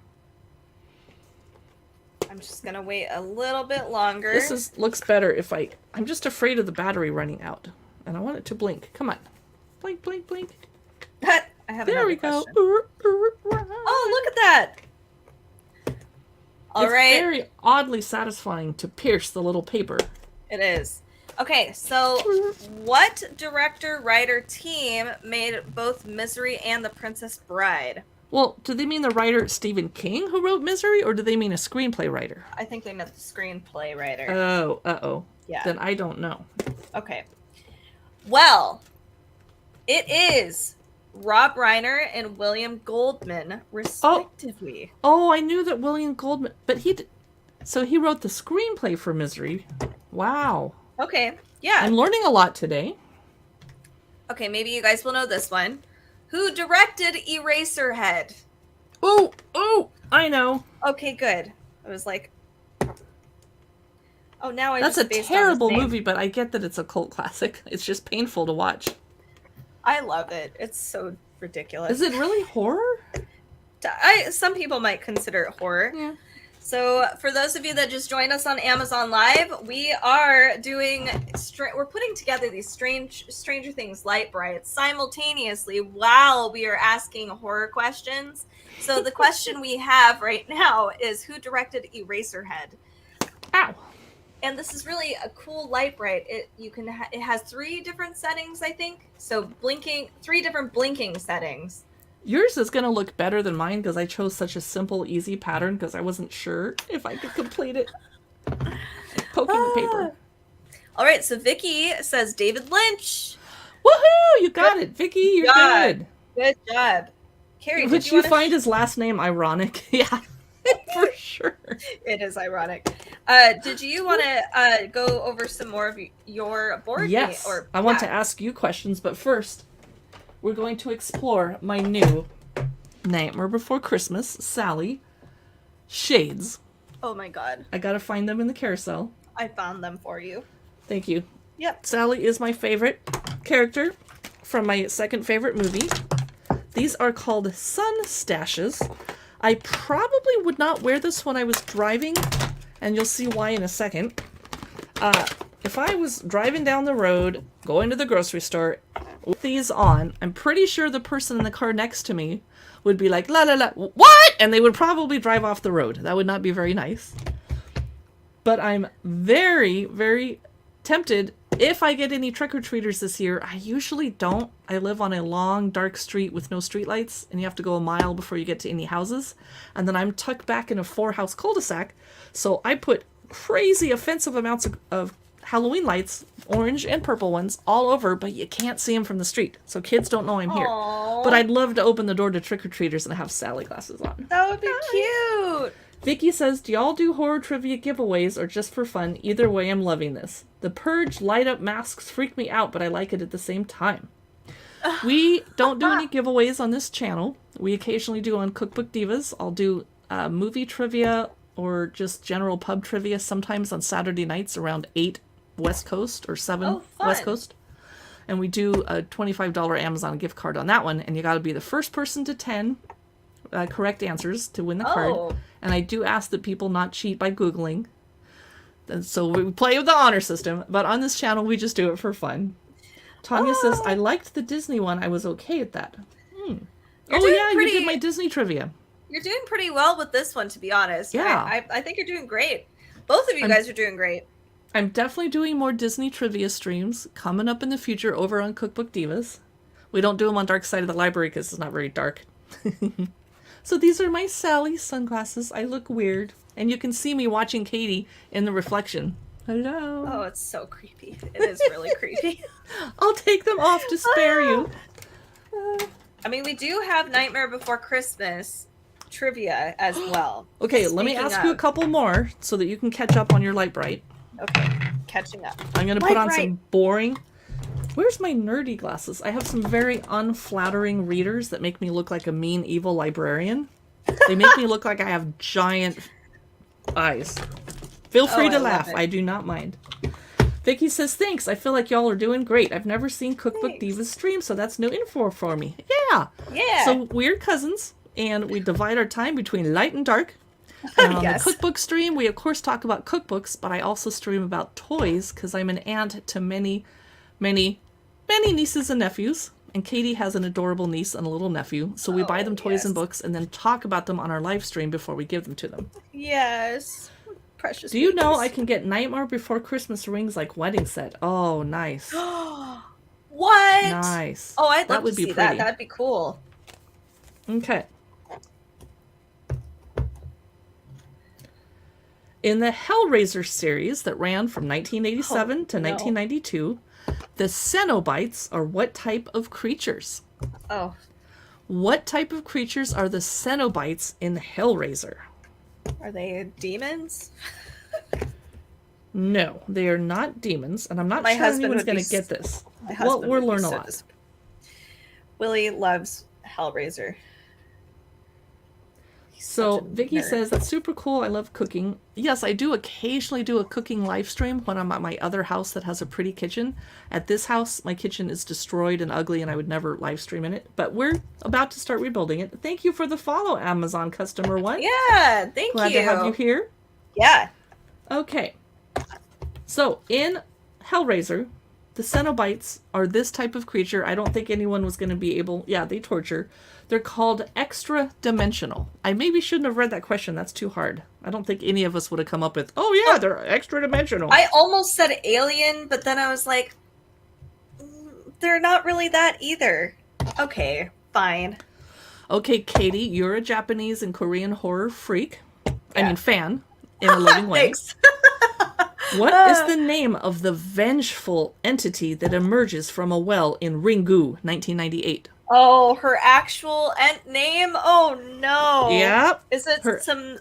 I'm just gonna wait a little bit longer. This looks better if I'm just afraid of the battery running out. And I want it to blink. Come on. Blink, blink, blink. I have there we question. go. Oh, look at that. All right. It's very oddly satisfying to pierce the little paper. It is. Okay, so what director-writer team made both Misery and The Princess Bride? Well, do they mean the writer Stephen King who wrote Misery, or do they mean a screenplay writer? I think they meant the screenplay writer. Oh, uh-oh. Yeah. Then I don't know. Okay. Well, it is Rob Reiner and William Goldman, respectively. Oh, I knew that William Goldman, but so he wrote the screenplay for Misery. Wow. Okay, yeah. I'm learning a lot today. Okay, maybe you guys will know this one. Who directed Eraserhead? Oh, I know. Okay, good. I was like, oh, now I That's just a terrible movie, but I get that it's a cult classic. It's just painful to watch. I love it. It's so ridiculous. Is it really horror? Some people might consider it horror. Yeah. So for those of you that just joined us on Amazon Live, we are we're putting together these Stranger Things light brights simultaneously while we are asking horror questions. So the question we have right now is, who directed Eraserhead? Ow. And this is really a cool light bright. It has 3 different settings, I think. So 3 different blinking settings. Yours is going to look better than mine because I chose such a simple, easy pattern because I wasn't sure if I could complete it. Poking the paper. All right, so Vicky says David Lynch. Woohoo! You got it, Vicky. You're good. Good job. Carrie, Would you find his last name ironic? Yeah, for sure. It is ironic. Did you want to go over some more of your board? Yes. I want to ask you questions, but first, we're going to explore my new Nightmare Before Christmas, Sally, shades. Oh my god. I gotta find them in the carousel. I found them for you. Thank you. Yep. Sally is my favorite character from my second favorite movie. These are called sun stashes. I probably would not wear this when I was driving, and you'll see why in a second. If I was driving down the road, going to the grocery store, with these on, I'm pretty sure the person in the car next to me would be like, la la la, what? And they would probably drive off the road. That would not be very nice. But I'm very, very tempted. If I get any trick-or-treaters this year, I usually don't. I live on a long, dark street with no streetlights, and you have to go a mile before you get to any houses. And then I'm tucked back in a 4-house cul-de-sac, so I put crazy offensive amounts of Halloween lights, orange and purple ones, all over, but you can't see them from the street, so kids don't know I'm here. Aww. But I'd love to open the door to trick-or-treaters and have Sally glasses on. That would be cute! Vicky says, do y'all do horror trivia giveaways or just for fun? Either way, I'm loving this. The Purge light-up masks freak me out, but I like it at the same time. We don't do any giveaways on this channel. We occasionally do on Cookbook Divas. I'll do movie trivia or just general pub trivia sometimes on Saturday nights around 8 West Coast or 7 West Coast. And we do a $25 Amazon gift card on that one, and you got to be the first person to 10 correct answers to win the card. And I do ask that people not cheat by Googling. And so we play with the honor system, but on this channel we just do it for fun. Tanya says, I liked the Disney one. I was okay at that. You did my Disney trivia. You're doing pretty well with this one, to be honest. Yeah. I think you're doing great. Both of you guys are doing great. I'm definitely doing more Disney trivia streams coming up in the future over on Cookbook Divas. We don't do them on Dark Side of the Library because it's not very dark. So these are my Sally sunglasses. I look weird. And you can see me watching Katie in the reflection. Hello. Oh, it's so creepy. It is really creepy. I'll take them off to spare you. I mean, we do have Nightmare Before Christmas trivia as well. Okay, let me ask you a couple more so that you can catch up on your light bright. Okay, catching up. I'm going to put on some boring... Where's my nerdy glasses? I have some very unflattering readers that make me look like a mean, evil librarian. They make me look like I have giant eyes. Feel free to laugh. I do not mind. Vicky says, thanks. I feel like y'all are doing great. I've never seen Cookbook Divas stream, so that's new info for me. Yeah. Yeah. So we're cousins, and we divide our time between light and dark. And on the cookbook stream, we of course talk about cookbooks, but I also stream about toys because I'm an aunt to many nieces and nephews. And Katie has an adorable niece and a little nephew. So we buy them toys and books and then talk about them on our live stream before we give them to them. Yes. Precious. Do you know I can get Nightmare Before Christmas rings like wedding set? Oh, nice. What? Nice. Oh, I'd love to see that. That'd be cool. Okay. In the Hellraiser series that ran from 1987 to 1992, the Cenobites are what type of creatures? Oh. What type of creatures are the Cenobites in Hellraiser? Are they demons? No, they are not demons, and I'm not sure anyone's going to get this. Well, we'll learn a lot. Willie loves Hellraiser. So Vicky says, that's super cool. I love cooking. Yes, I do occasionally do a cooking live stream when I'm at my other house that has a pretty kitchen. At this house, my kitchen is destroyed and ugly, and I would never live stream in it. But we're about to start rebuilding it. Thank you for the follow, Amazon customer one. Yeah, thank you. Glad to have you here. Yeah. Okay. So in Hellraiser, the Cenobites are this type of creature. I don't think anyone was going to be able... Yeah, they torture. They're called extra-dimensional. I maybe shouldn't have read that question. That's too hard. I don't think any of us would have come up with, oh yeah, they're extra-dimensional. I almost said alien, but then I was like, they're not really that either. Okay, fine. Okay, Katie, you're a Japanese and Korean horror freak. Yeah. I mean, fan, in a living way. Thanks. What is the name of the vengeful entity that emerges from a well in Ringu, 1998? Oh, her actual name? Oh, no. Yep. Is it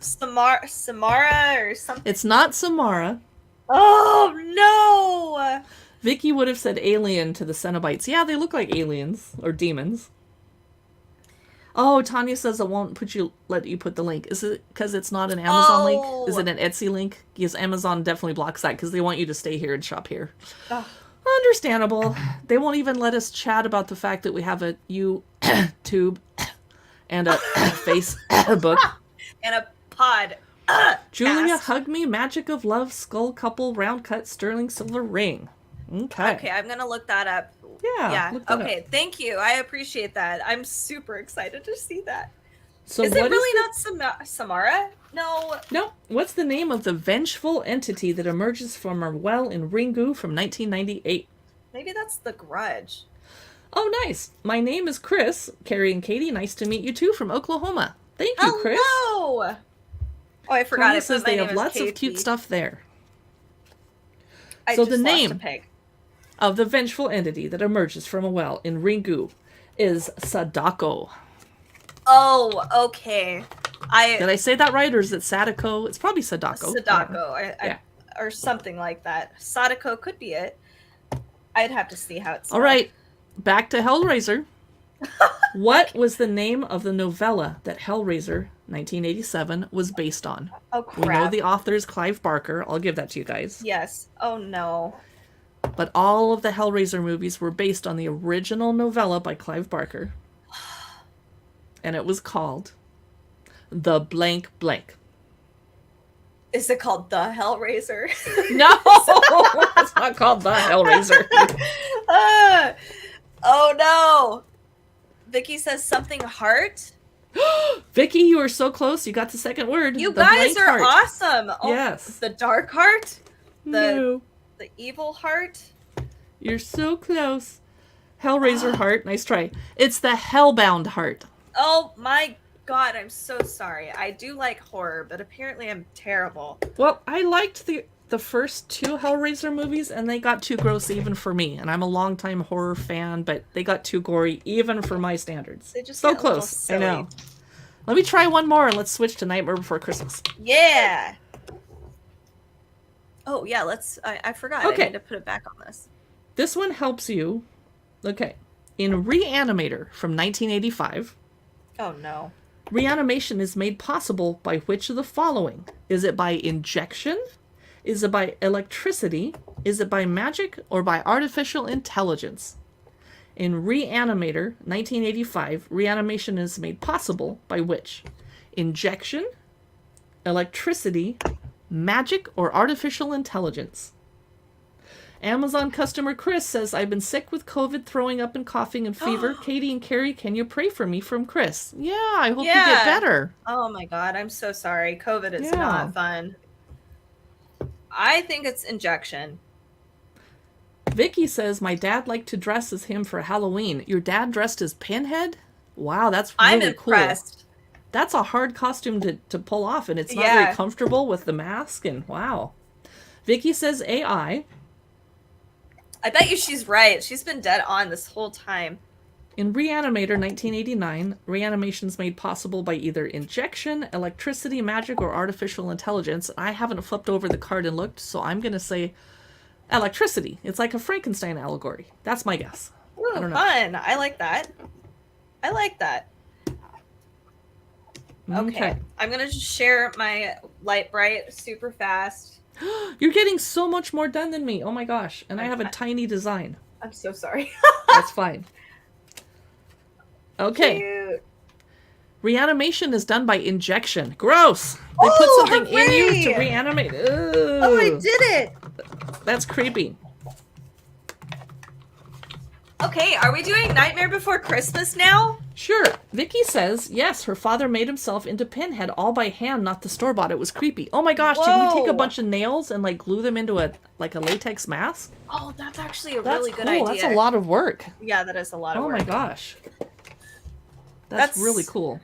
Samara or something? It's not Samara. Oh, no. Vicky would have said alien to the Cenobites. Yeah, they look like aliens or demons. Oh, Tanya says it won't let you put the link. Is it because it's not an Amazon link? Is it an Etsy link? Yes, Amazon definitely blocks that because they want you to stay here and shop here. Oh. Understandable. They won't even let us chat about the fact that we have a YouTube and a Facebook. And a pod. Julia, hug me, magic of love, skull couple, round cut, sterling silver ring. Okay. Okay, I'm going to look that up. Yeah. Okay, thank you. I appreciate that. I'm super excited to see that. So is it really not Samara? No. No. What's the name of the vengeful entity that emerges from a well in Ringu from 1998? Maybe that's the Grudge. Oh, nice. My name is Chris. Carrie and Katie, nice to meet you too from Oklahoma. Thank you, Chris. Hello. Oh, I forgot. It says they have lots of cute stuff there. So the name of the vengeful entity that emerges from a well in Ringu is Sadako. Oh, okay. Did I say that right, or is it Sadako? It's probably Sadako. Sadako, or something like that. Sadako could be it. I'd have to see how it's. All right, back to Hellraiser. What was the name of the novella that Hellraiser 1987 was based on? Oh, crap. We know the author is Clive Barker. I'll give that to you guys. Yes. Oh, no. But all of the Hellraiser movies were based on the original novella by Clive Barker. And it was called The Blank Blank. Is it called The Hellraiser? No! It's not called The Hellraiser. Oh, no. Vicky says something heart. Vicky, you are so close. You got the second word. You guys are awesome. Oh, yes. The dark heart? No. The evil heart? You're so close. Hellraiser heart. Nice try. It's the Hellbound heart. Oh my God, I'm so sorry. I do like horror, but apparently I'm terrible. Well, I liked the the first 2 Hellraiser movies, and they got too gross even for me. And I'm a longtime horror fan, but they got too gory even for my standards. They just so get a little close. silly. I know. Let me try one more, and let's switch to Nightmare Before Christmas. Yeah. Oh, yeah, let's... I forgot. Okay. I need to put it back on this. This one helps you. Okay. In Reanimator from 1985... Oh, no. Reanimation is made possible by which of the following? Is it by injection? Is it by electricity? Is it by magic? Or by artificial intelligence? In Reanimator, 1985, reanimation is made possible by which? Injection, electricity, magic, or artificial intelligence? Amazon customer Chris says, I've been sick with COVID, throwing up and coughing and fever. Katie and Carrie, can you pray for me? From Chris. Yeah, I hope you get better. Oh my God, I'm so sorry. COVID is not fun. I think it's injection. Vicky says, my dad liked to dress as him for Halloween. Your dad dressed as Pinhead? Wow, that's really I'm impressed. Cool. That's a hard costume to pull off, and it's not very comfortable with the mask, and wow. Vicky says AI. I bet you she's right. She's been dead on this whole time. In Reanimator 1989, reanimation is made possible by either injection, electricity, magic, or artificial intelligence. I haven't flipped over the card and looked, so I'm going to say electricity. It's like a Frankenstein allegory. That's my guess. Ooh, I don't know. Fun. I like that. I like that. Okay. I'm going to just share my light bright super fast. You're getting so much more done than me. Oh my gosh. And I have a tiny design. I'm so sorry. That's fine. Okay. Cute. Reanimation is done by injection. Gross. They put something in you to reanimate. Ooh. Oh, I did it. That's creepy. Okay, are we doing Nightmare Before Christmas now? Sure. Vicky says, yes, her father made himself into Pinhead all by hand, not the store-bought. It was creepy. Oh my gosh, did he take a bunch of nails and like glue them into a latex mask? Oh, that's actually a really good idea. That's a lot of work. Yeah, that is a lot of work. Oh my gosh. That's really cool.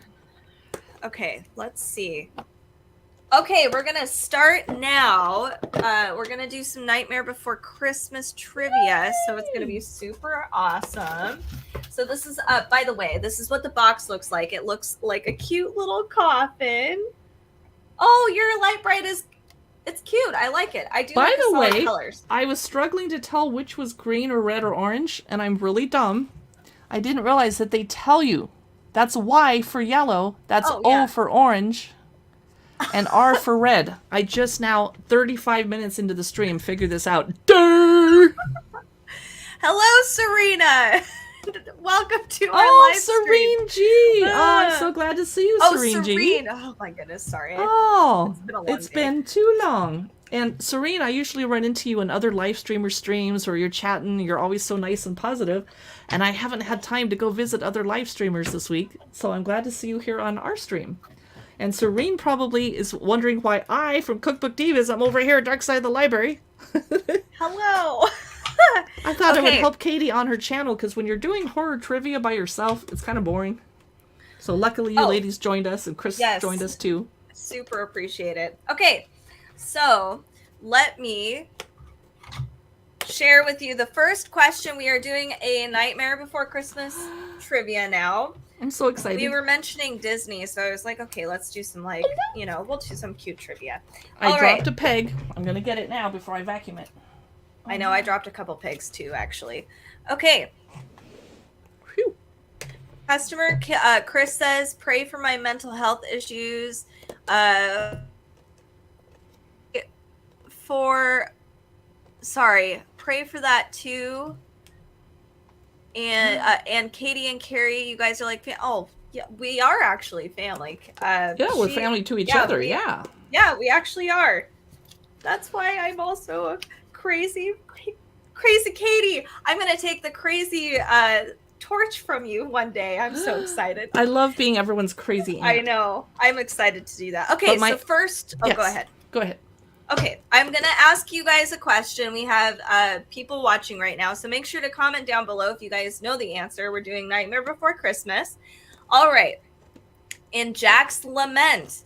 Okay, let's see. Okay, we're going to start now. We're going to do some Nightmare Before Christmas trivia, so it's going to be super awesome. So this is, by the way, this is what the box looks like. It looks like a cute little coffin. Oh, your light bright is, it's cute. I like it. I do like the solid colors. I was struggling to tell which was green or red or orange, and I'm really dumb. I didn't realize that they tell you. That's Y for yellow. That's O for orange. And R for red. I just now, 35 minutes into the stream, figured this out. Durr! Hello, Serena. Welcome to our live stream. Serene G. Oh, I'm so glad to see you, Serene G. Oh, my goodness. Sorry. Oh, it's been too long. And Serene, I usually run into you in other live streamer streams or you're chatting. You're always so nice and positive. And I haven't had time to go visit other live streamers this week. So I'm glad to see you here on our stream. And Serene probably is wondering why I, from Cookbook Divas, I'm over here at Dark Side of the Library. Hello. I thought it would help Katie on her channel, because when you're doing horror trivia by yourself, it's kind of boring. So luckily you ladies joined us, and Chris joined us too. Super appreciate it. Okay, so let me share with you the first question. We are doing a Nightmare Before Christmas trivia now. I'm so excited. We were mentioning Disney, so I was like, okay, let's do some, like, you know, we'll do some cute trivia. I dropped a peg. I'm going to get it now before I vacuum it. I know, I dropped a couple pegs too, actually. Okay. Whew. Customer Chris says, pray for my mental health issues. Pray for that too. And Katie and Carrie, you guys are like, oh, yeah, we are actually family. We're family to each other, yeah. Yeah, we actually are. That's why I'm also a crazy Katie. I'm going to take the crazy torch from you one day. I'm so excited. I love being everyone's crazy aunt. I know. I'm excited to do that. Okay, so first, go ahead. Go ahead. Okay, I'm going to ask you guys a question. We have people watching right now, so make sure to comment down below if you guys know the answer. We're doing Nightmare Before Christmas. All right. In Jack's lament,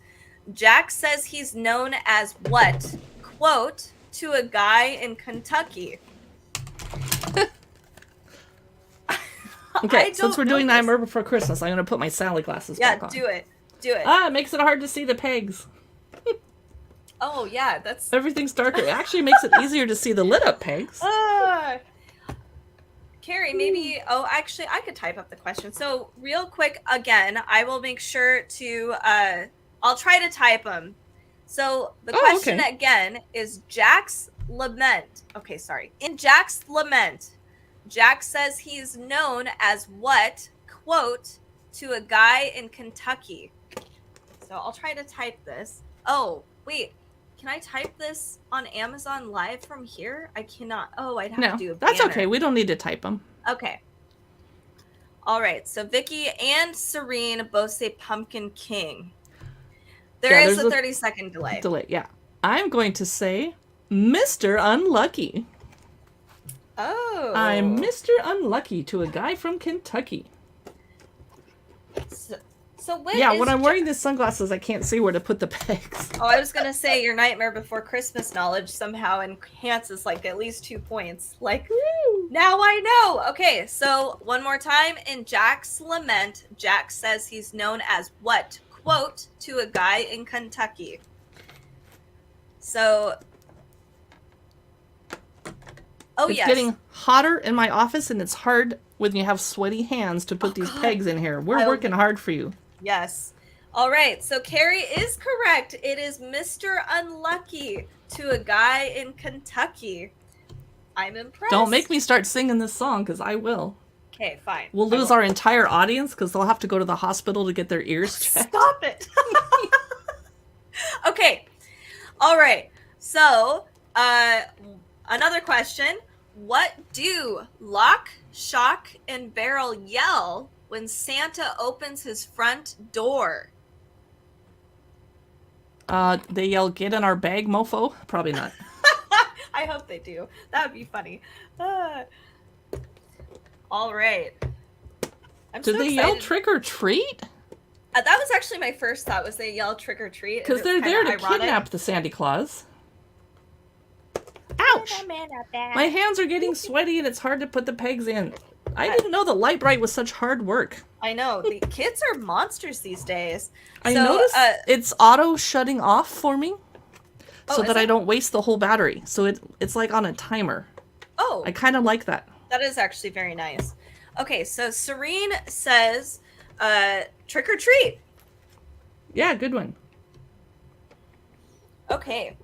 Jack says he's known as what? Quote, to a guy in Kentucky? Okay, since we're doing Nightmare Before Christmas, I'm going to put my Sally glasses back on. Yeah, do it. Do it. Ah, it makes it hard to see the pegs. Oh, yeah, that's... Everything's darker. It actually makes it easier to see the lit up pegs. Carrie, maybe... Oh, actually, I could type up the question. So, real quick, again, I will make sure to... I'll try to type them. So, the question again is Jack's lament. Okay, sorry. In Jack's lament, Jack says he's known as what, quote, to a guy in Kentucky. So I'll try to type this. Oh, wait. Can I type this on Amazon Live from here? I cannot. Oh, I'd have to do a banner. That's okay. We don't need to type them. Okay. All right. So Vicky and Serene both say Pumpkin King. There is a 30-second delay. Yeah. I'm going to say Mr. Unlucky. Oh. I'm Mr. Unlucky to a guy from Kentucky. So when I'm wearing these sunglasses, I can't see where to put the pegs. Oh, I was going to say your Nightmare Before Christmas knowledge somehow enhances like at least 2 points. Like, woo, now I know. Okay, so one more time. In Jack's lament, Jack says he's known as what, quote, to a guy in Kentucky. So... Oh, it's getting hotter in my office, and it's hard when you have sweaty hands to put these pegs in here. We're working hard for you. Yes. All right. So Carrie is correct. It is Mr. Unlucky to a guy in Kentucky. I'm impressed. Don't make me start singing this song, because I will. Okay, fine. We'll lose our entire audience, because they'll have to go to the hospital to get their ears checked. Stop it. Okay. All right. So, another question. What do Lock, Shock, and Barrel yell when Santa opens his front door? They yell, "Get in our bag, mofo." Probably not. I hope they do. That would be funny. All right. Do they yell trick or treat? That was actually my first thought, was they yell trick or treat. Because they're there to kidnap the Santa Claus. Ouch! My hands are getting sweaty and it's hard to put the pegs in. I didn't know the light bright was such hard work. I know. The kids are monsters these days. I noticed it's auto shutting off for me so that I don't waste the whole battery. So it's like on a timer. Oh. I kind of like that. That is actually very nice. Okay, so Serene says trick or treat. Yeah, good one. Okay.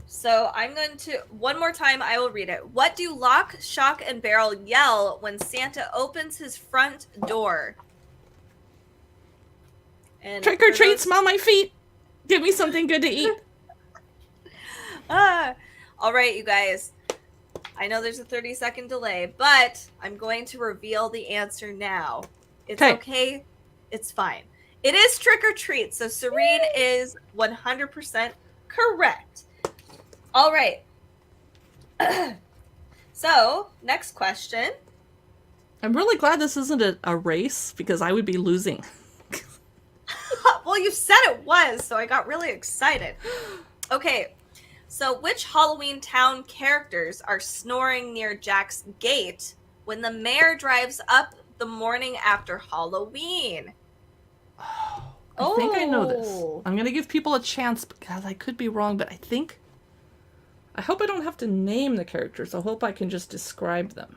So I'm going to, one more time, I will read it. What do Lock, Shock, and Barrel yell when Santa opens his front door? And trick or treat, smell my feet. Give me something good to eat. All right, you guys. I know there's a 30-second delay, but I'm going to reveal the answer now. It's okay. It's fine. It is trick or treat. So Serene is 100% correct. All right. So, next question. I'm really glad this isn't a race, because I would be losing. Well, you said it was, so I got really excited. Okay. So, which Halloween town characters are snoring near Jack's gate when the mayor drives up the morning after Halloween? I think I know this. I'm going to give people a chance, because I could be wrong, but I hope I don't have to name the characters. I hope I can just describe them.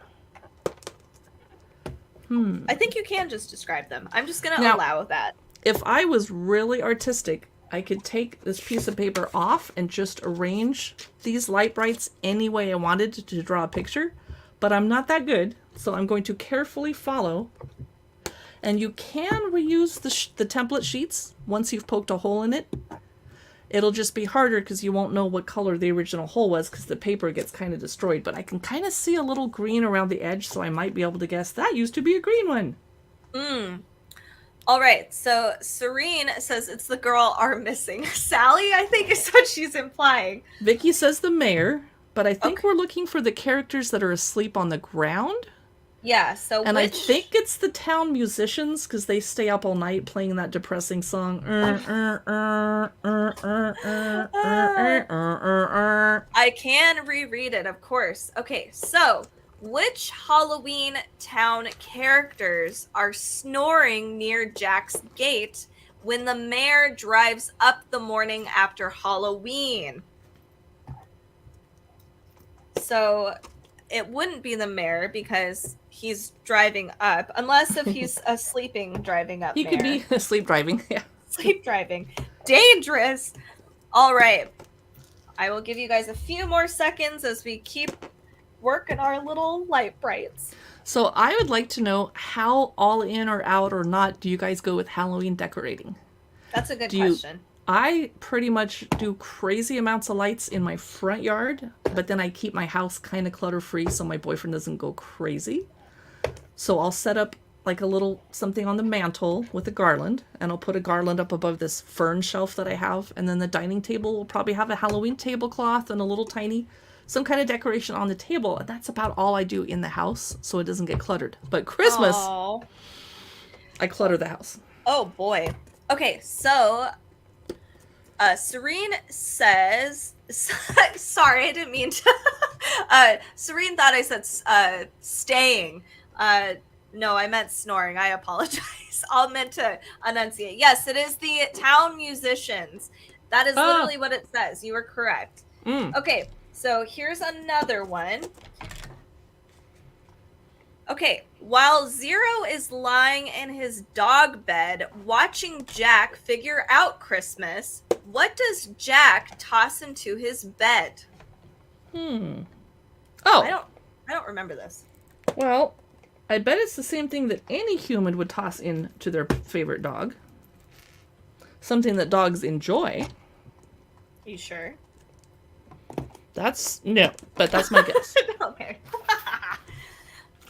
I think you can just describe them. I'm just going to allow that. If I was really artistic, I could take this piece of paper off and just arrange these light brights any way I wanted to draw a picture. But I'm not that good, so I'm going to carefully follow. And you can reuse the template sheets once you've poked a hole in it. It'll just be harder because you won't know what color the original hole was because the paper gets kind of destroyed. But I can kind of see a little green around the edge, so I might be able to guess that used to be a green one. All right, so Serene says it's the girl are missing. Sally, I think, is what she's implying. Vicky says the mayor, but I think we're looking for the characters that are asleep on the ground. Yeah, so And I think it's the town musicians because they stay up all night playing that depressing song. I can reread it, of course. Okay, so which Halloween town characters are snoring near Jack's gate when the mayor drives up the morning after Halloween? So it wouldn't be the mayor because he's driving up, unless if he's a sleeping driving up He mayor. could be sleep driving, yeah. Sleep driving. Dangerous! All right. I will give you guys a few more seconds as we keep working our little light brights. So I would like to know how all in or out or not do you guys go with Halloween decorating? That's a good question. I pretty much do crazy amounts of lights in my front yard, but then I keep my house kind of clutter free so my boyfriend doesn't go crazy. So I'll set up like a little something on the mantle with a garland, and I'll put a garland up above this fern shelf that I have, and then the dining table will probably have a Halloween tablecloth and a little tiny some kind of decoration on the table, and that's about all I do in the house so it doesn't get cluttered. But Christmas, I clutter the house. Oh boy. Okay, so Serene says, sorry, I didn't mean to. Serene thought I said staying. No, I meant snoring. I apologize. I'll meant to enunciate. Yes, it is the town musicians. That is literally what it says. You were correct. Okay, so here's another one. Okay, while Zero is lying in his dog bed watching Jack figure out Christmas, what does Jack toss into his bed? Oh. I don't remember this. Well, I bet it's the same thing that any human would toss into their favorite dog. Something that dogs enjoy. You sure? No, but that's my guess. Okay.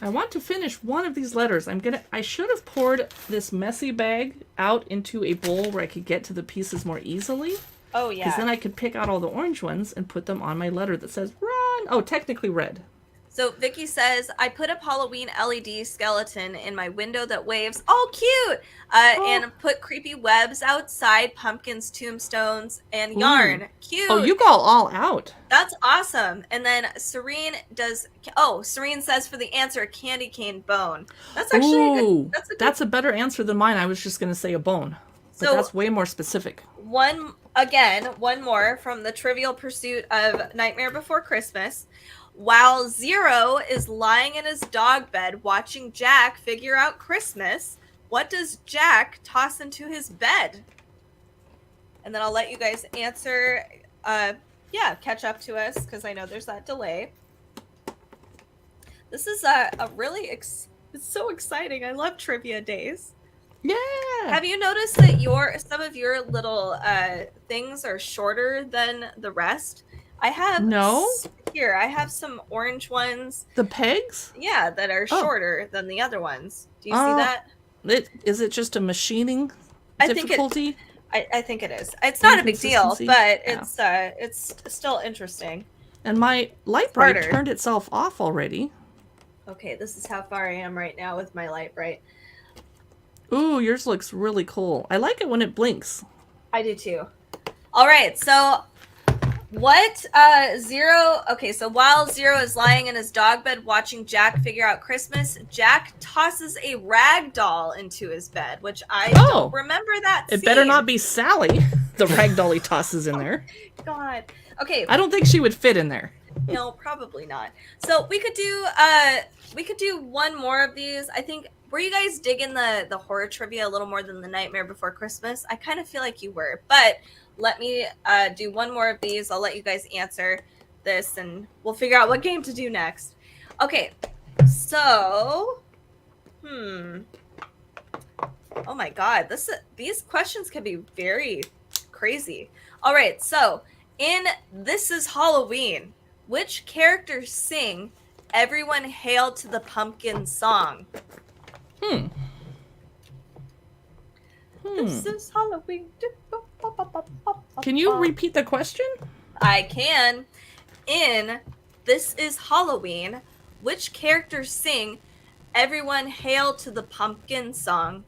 I want to finish one of these letters. I should have poured this messy bag out into a bowl where I could get to the pieces more easily. Oh, yeah. Because then I could pick out all the orange ones and put them on my letter that says run. Oh, technically red. So Vicky says, I put up Halloween LED skeleton in my window that waves. Oh, cute! And put creepy webs outside, pumpkins, tombstones, and yarn. Cute! Oh, you go all out. That's awesome. And then Serene says for the answer, a candy cane bone. That's actually that's a better answer than mine. I was just going to say a bone. But so that's way more specific. One more from the Trivial Pursuit of Nightmare Before Christmas. While Zero is lying in his dog bed watching Jack figure out Christmas, what does Jack toss into his bed? And then I'll let you guys answer. Catch up to us because I know there's that delay. This is a really it's so exciting. I love trivia days. Yeah. Have you noticed that some of your little things are shorter than the rest? I have here. I have some orange ones. The pegs? Yeah, that are shorter than the other ones. Do you see that? Is it just a machining difficulty? I think it is. It's not a big deal, but it's still interesting. And my light bright turned itself off already. Okay, this is how far I am right now with my light bright. Ooh, yours looks really cool. I like it when it blinks. I do too. All right, so what Zero... Okay, so while Zero is lying in his dog bed watching Jack figure out Christmas, Jack tosses a rag doll into his bed, which I don't remember that scene. It better not be Sally, the rag doll he tosses in there. God. Okay. I don't think she would fit in there. No, probably not. So we could do one more of these. I think... Were you guys digging the horror trivia a little more than the Nightmare Before Christmas? I kind of feel like you were, but let me do one more of these. I'll let you guys answer this, and we'll figure out what game to do next. Okay, so, oh my God, these questions can be very crazy. All right, so in This Is Halloween, which characters sing "Everyone Hail to the Pumpkin" song? This is Halloween. Can you repeat the question? I can. In This Is Halloween, which characters sing Everyone hail to the pumpkin song.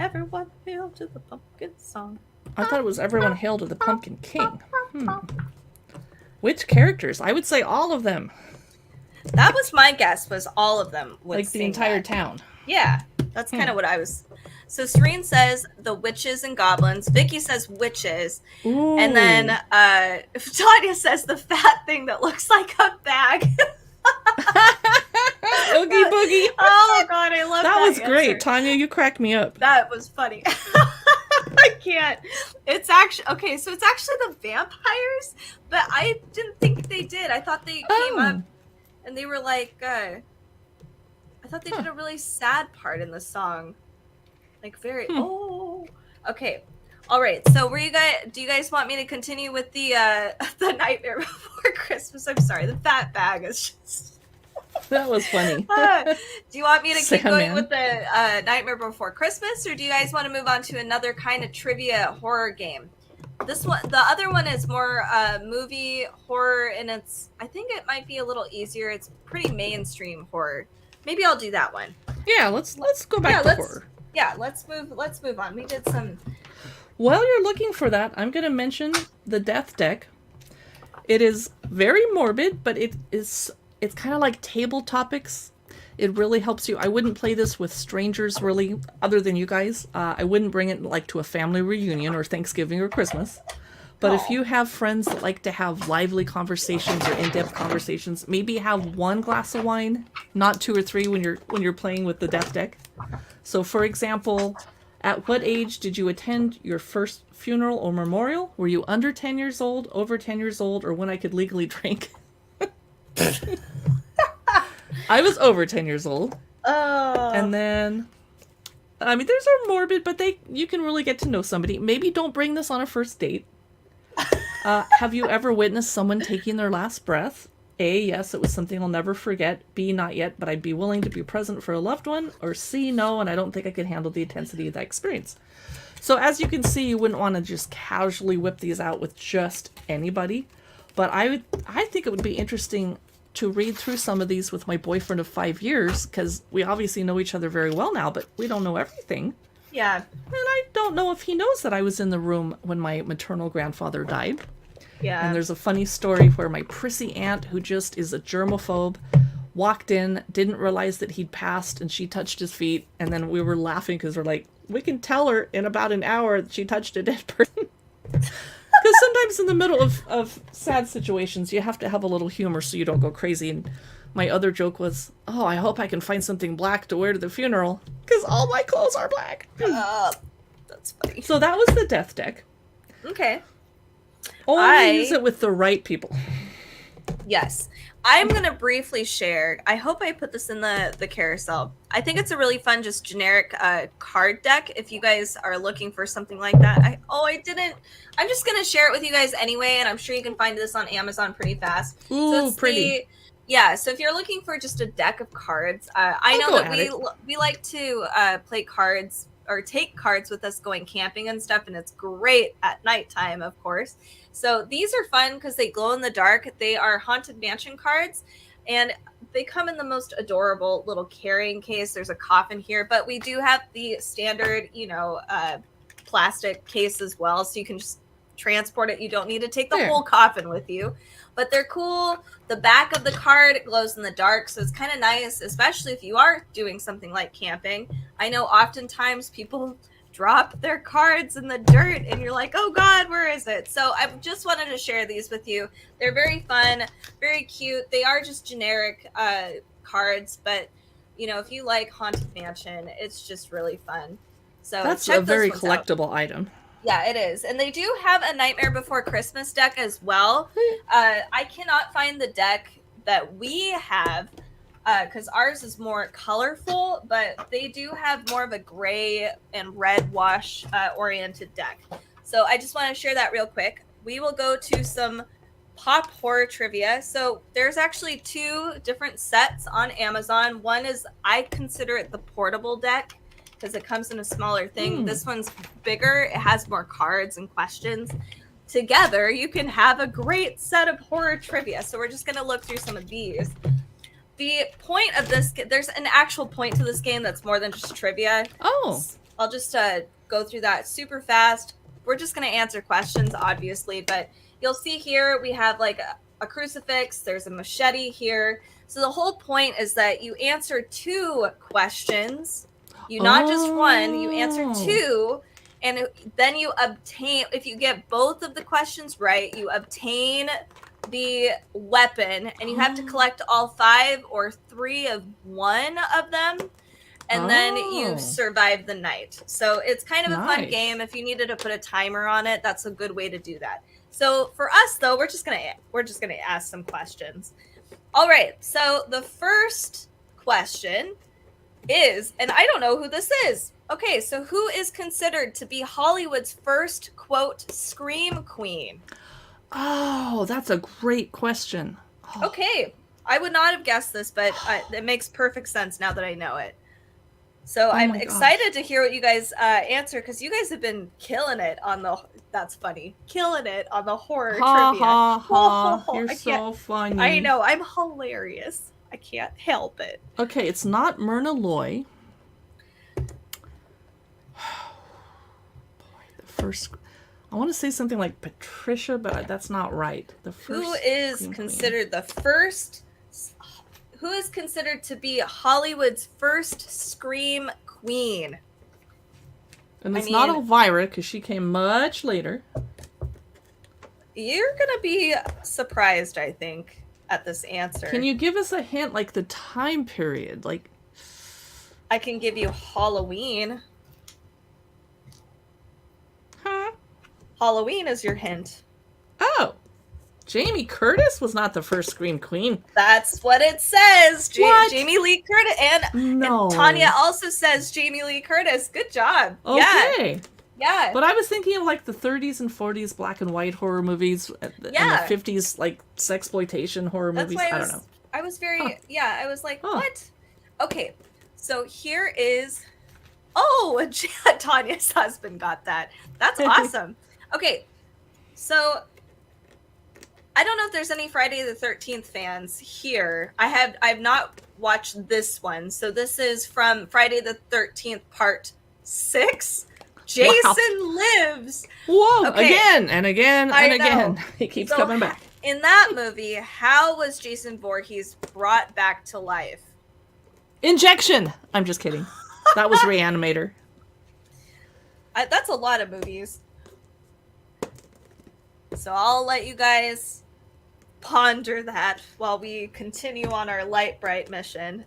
Everyone hail to the pumpkin song. I thought it was everyone hail to the Pumpkin King. Which characters? I would say all of them. That was my guess, was all of them would like the entire town. Yeah, that's kind of what I was. So Serene says the witches and goblins. Vicky says witches. Ooh. And then Tanya says the fat thing that looks like a bag. Oogie boogie. Oh god, I love that. That was answer. Great. Tanya, you cracked me up. That was funny. I can't. It's actually okay, so it's actually the vampires, but I didn't think they did. I thought they came up and they were like I thought they did a really sad part in the song. Like very okay. All right. So do you guys want me to continue with the Nightmare Before Christmas? I'm sorry. The fat bag is just That was funny. Do you want me to keep going Sandman. with the Nightmare Before Christmas, or do you guys want to move on to another kind of trivia horror game? This one, the other one is more movie horror, and I think it might be a little easier. It's pretty mainstream horror. Maybe I'll do that one. Yeah, let's go back to horror. Yeah, let's move on. We did some. While you're looking for that, I'm going to mention the Death Deck. It is very morbid, but it's kind of like table topics. It really helps you. I wouldn't play this with strangers, really, other than you guys. I wouldn't bring it like to a family reunion or Thanksgiving or Christmas. But if you have friends that like to have lively conversations or in-depth conversations, maybe have one glass of wine, not 2 or 3 when you're playing with the Death Deck. So, for example, at what age did you attend your first funeral or memorial? Were you under 10 years old, over 10 years old, or when I could legally drink? I was over 10 years old. Oh. And then, I mean, those are morbid, but you can really get to know somebody. Maybe don't bring this on a first date. Have you ever witnessed someone taking their last breath? A, yes, it was something I'll never forget. B, not yet, but I'd be willing to be present for a loved one. Or C, no, and I don't think I could handle the intensity of that experience. So as you can see, you wouldn't want to just casually whip these out with just anybody. But I think it would be interesting to read through some of these with my boyfriend of 5 years, because we obviously know each other very well now, but we don't know everything. Yeah. And I don't know if he knows that I was in the room when my maternal grandfather died. Yeah. And there's a funny story where my prissy aunt, who just is a germaphobe, walked in, didn't realize that he'd passed, and she touched his feet, and then we were laughing because we're like, we can tell her in about an hour that she touched a dead person. Because sometimes in the middle of sad situations, you have to have a little humor so you don't go crazy. And my other joke was, oh, I hope I can find something black to wear to the funeral, because all my clothes are black. That's funny. So that was the Death Deck. Okay. Only use it with the right people. Yes. I'm going to briefly share. I hope I put this in the carousel. I think it's a really fun, just generic card deck if you guys are looking for something like that. I didn't. I'm just going to share it with you guys anyway, and I'm sure you can find this on Amazon pretty fast. Ooh, so it's pretty. Yeah, so if you're looking for just a deck of cards, I know that we like to play cards or take cards with us going camping and stuff, and it's great at nighttime, of course. So these are fun because they glow in the dark. They are Haunted Mansion cards, and they come in the most adorable little carrying case. There's a coffin here, but we do have the standard, plastic case as well, so you can just transport it. You don't need to take the whole coffin with you, but they're cool. The back of the card glows in the dark, so it's kind of nice, especially if you are doing something like camping. I know oftentimes people drop their cards in the dirt and you're like, oh god, where is it? So I just wanted to share these with you. They're very fun, very cute. They are just generic cards, but if you like Haunted Mansion, it's just really fun. So that's a very collectible item. Yeah, it is. And they do have a Nightmare Before Christmas deck as well. I cannot find the deck that we have because ours is more colorful, but they do have more of a gray and red wash oriented deck. So I just want to share that real quick. We will go to some pop horror trivia. So there's actually 2 different sets on Amazon. One is, I consider it the portable deck, because it comes in a smaller thing. This one's bigger. It has more cards and questions. Together, you can have a great set of horror trivia. So we're just going to look through some of these. the point of this, there's an actual point to this game that's more than just trivia. Oh. I'll just go through that super fast. We're just going to answer questions, obviously, but you'll see here we have like a crucifix. There's a machete here. So the whole point is that you answer 2 questions. You not just one, you answer 2. And then you obtain, if you get both of the questions right, you obtain the weapon, and you have to collect all 5 or 3 of one of them, and then you survive the night. So it's kind of a fun game. If you needed to put a timer on it, that's a good way to do that. So for us though, we're just gonna ask some questions. All right, so the first question is, and I don't know who this is. Okay, so who is considered to be Hollywood's first, quote, scream queen? Oh, that's a great question. Oh. Okay, I would not have guessed this, but it makes perfect sense now that I know it. So I'm excited to hear what you guys answer, because you guys have been killing it on the, that's funny, killing it on the horror trivia. Ha ha, you're so funny. I know, I'm hilarious. I can't help it. Okay, it's not Myrna Loy. Boy, the first, I want to say something like Patricia, but that's not right. The first. Who is considered the first? Who is considered to be Hollywood's first scream queen? And it's not Elvira, because she came much later. You're gonna be surprised, I think, at this answer. Can you give us a hint, like the time period? Like, I can give you Halloween. Huh? Halloween is your hint. Oh, Jamie Curtis was not the first scream queen. That's what it says. What? Jamie Lee Curtis, and Tanya also says Jamie Lee Curtis. Good job. Okay. Yeah. But I was thinking of like the 30s and 40s black and white horror movies, and the 50s like sexploitation horror movies. I don't know. I was very I was like, what? Okay, so here is. Oh, Tanya's husband got that. That's awesome. Okay, so I don't know if there's any Friday the 13th fans here. I've not watched this one, so this is from Friday the 13th Part 6. Jason Lives. Whoa, again and again and again. He keeps coming back. In that movie, how was Jason Voorhees brought back to life? Injection. I'm just kidding. That was Reanimator. That's a lot of movies. So I'll let you guys ponder that while we continue on our Light Bright mission.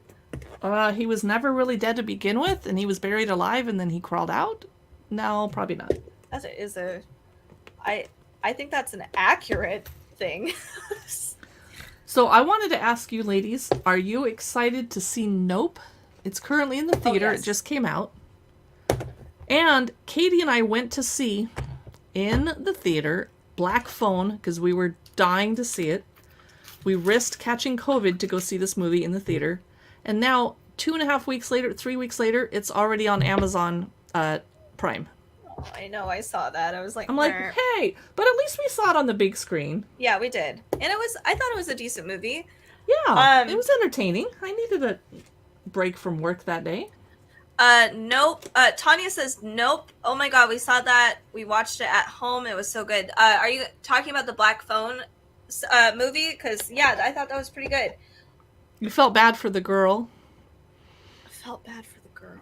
He was never really dead to begin with, and he was buried alive, and then he crawled out? No, probably not. I think that's an accurate thing. So I wanted to ask you ladies, are you excited to see Nope? It's currently in the theater. It just came out. And Katie and I went to see in the theater Black Phone because we were dying to see it. We risked catching COVID to go see this movie in the theater. And now 2.5 weeks later, 3 weeks later, it's already on Amazon Prime. Oh, I know, I saw that. I was like, I'm like, hey, but at least we saw it on the big screen. Yeah, we did. And I thought it was a decent movie. Yeah, it was entertaining. I needed a break from work that day. Nope. Tanya says nope. Oh my god, we saw that. We watched it at home. It was so good. Are you talking about the Black Phone movie? Because yeah, I thought that was pretty good. You felt bad for the girl. I felt bad for the girl.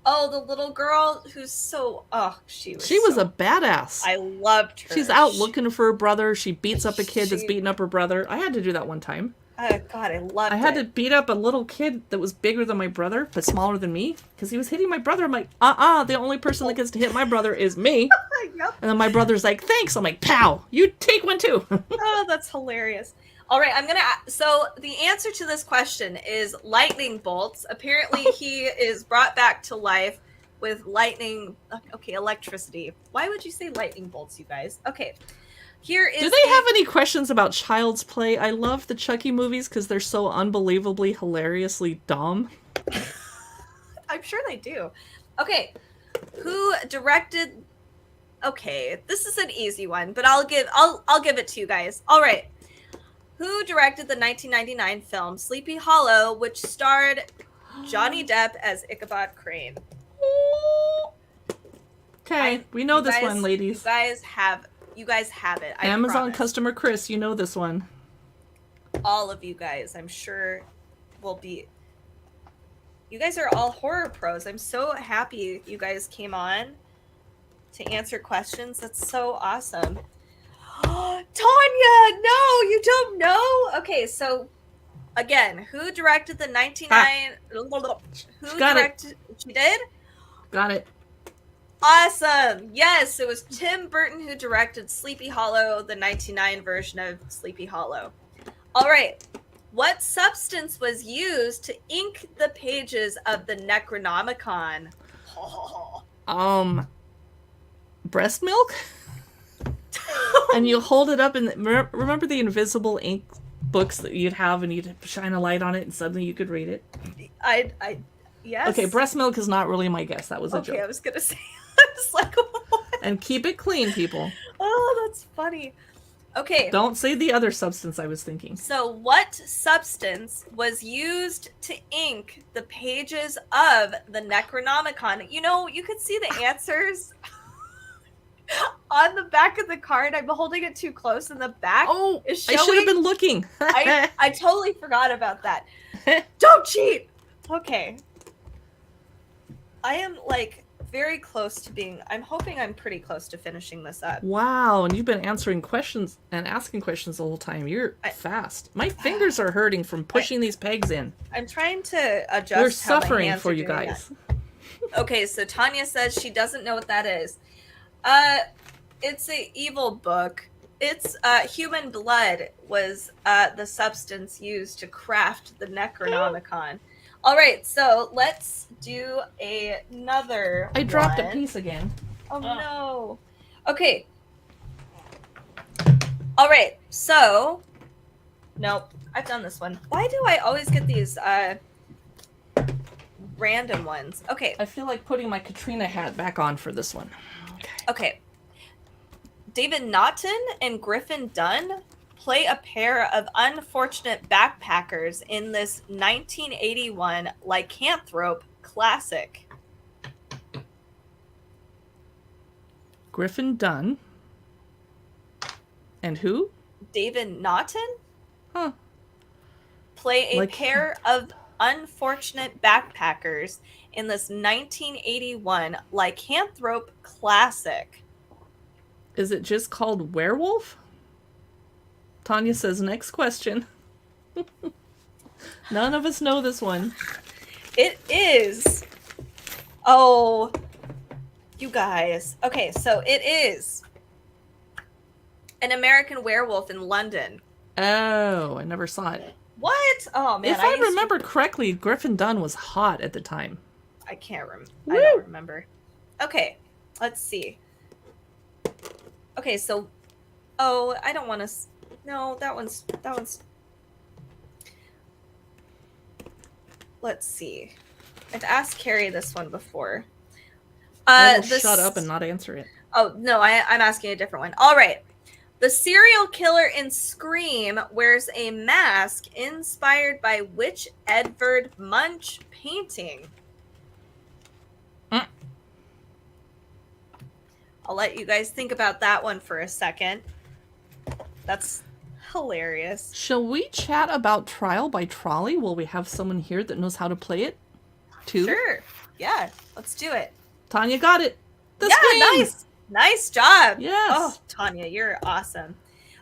Oh, the little girl who's so she was a badass. I loved her. She's out looking for her brother. She beats up a kid that's beating up her brother. I had to do that one time. Oh god, I loved it. I had to beat up a little kid that was bigger than my brother, but smaller than me, because he was hitting my brother. I'm like, the only person that gets to hit my brother is me. Yep. And then my brother's like, thanks. I'm like, pow, you take one too. Oh, that's hilarious. All right, so the answer to this question is lightning bolts. Apparently he is brought back to life with electricity. Why would you say lightning bolts, you guys? Okay. Here is. Do they have any questions about Child's Play? I love the Chucky movies because they're so unbelievably, hilariously dumb. I'm sure they do. Okay, who directed? Okay, this is an easy one, but I'll give it to you guys. All right, Who directed the 1999 film Sleepy Hollow, which starred Johnny Depp as Ichabod Crane? Okay, we know this one, ladies. You guys have it. I Amazon promise. customer Chris, you know this one. All of you guys, I'm sure, will be. You guys are all horror pros. I'm so happy you guys came on to answer questions. That's so awesome. Tanya, no, you don't know? Okay, so again, who directed the 99? Who directed? She did? Got it. Awesome. Yes, it was Tim Burton who directed Sleepy Hollow, the 1999 version of Sleepy Hollow. All right. What substance was used to ink the pages of the Necronomicon? Breast milk? And you hold it up and remember the invisible ink books that you'd have and you'd shine a light on it and suddenly you could read it? Yes. Okay, breast milk is not really my guess. That was a joke. Okay, I was gonna say, I was like, what? And keep it clean, people. Oh, that's funny. Okay. Don't say the other substance I was thinking. So what substance was used to ink the pages of the Necronomicon? You know, you could see the answers on the back of the card. I'm holding it too close, and the back is showing. I should have been looking. I totally forgot about that. Don't cheat! Okay. I am, like, very close to being... I'm hoping I'm pretty close to finishing this up. Wow, and you've been answering questions and asking questions the whole time. You're fast. My fingers are hurting from pushing these pegs in. I'm trying to adjust. We're suffering for you guys. Okay, so Tanya says she doesn't know what that is. It's an evil book. It's human blood was the substance used to craft the Necronomicon. All right, so let's do another I dropped a piece again. Oh, no. Okay. All right, so... Nope, I've done this one. Why do I always get these random ones? Okay. I feel like putting my Katrina hat back on for this one. Okay. David Naughton and Griffin Dunn play a pair of unfortunate backpackers in this 1981 lycanthrope classic. Griffin Dunn. And who? David Naughton? Huh. Play a pair of unfortunate backpackers in this 1981 lycanthrope classic. Is it just called Werewolf? Tanya says, next question. None of us know this one. It is. Oh, you guys. Okay, so it is An American Werewolf in London. Oh, I never saw it. What? Oh, man. If I remember correctly, Griffin Dunn was hot at the time. I can't remember. I don't remember. Okay, let's see. Okay, so... Oh, I don't want to... No, that one's... Let's see. I've asked Carrie this one before. I will shut up and not answer it. Oh, no, I'm asking a different one. All right. The serial killer in Scream wears a mask inspired by which Edvard Munch painting? I'll let you guys think about that one for a second. That's hilarious. Shall we chat about Trial by Trolley? Will we have someone here that knows how to play it too? Sure. Yeah, let's do it. Tanya got it. Yeah, nice. Nice job. Yes. Oh, Tanya, you're awesome.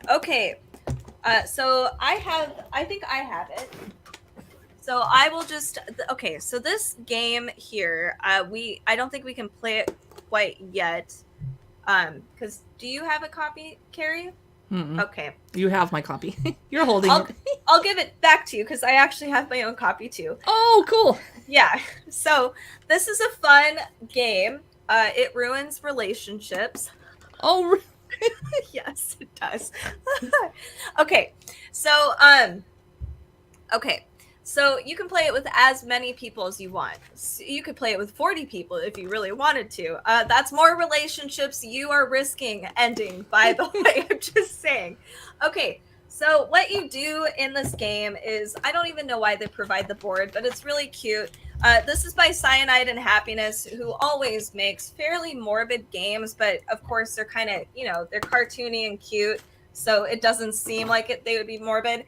Okay. So I think I have it. So I will just, okay. So this game here, I don't think we can play it quite yet. Because do you have a copy, Carrie? Mm-mm. Okay. You have my copy. You're holding it. I'll give it back to you because I actually have my own copy too. Oh, cool. Yeah. So this is a fun game. It ruins relationships. Oh, yes, it does. Okay. So, okay. So you can play it with as many people as you want. So you could play it with 40 people if you really wanted to. That's more relationships you are risking ending, by the way. I'm just saying. Okay. So what you do in this game is, I don't even know why they provide the board, but it's really cute. This is by Cyanide and Happiness, who always makes fairly morbid games, but of course they're kind of, they're cartoony and cute, so it doesn't seem like they would be morbid.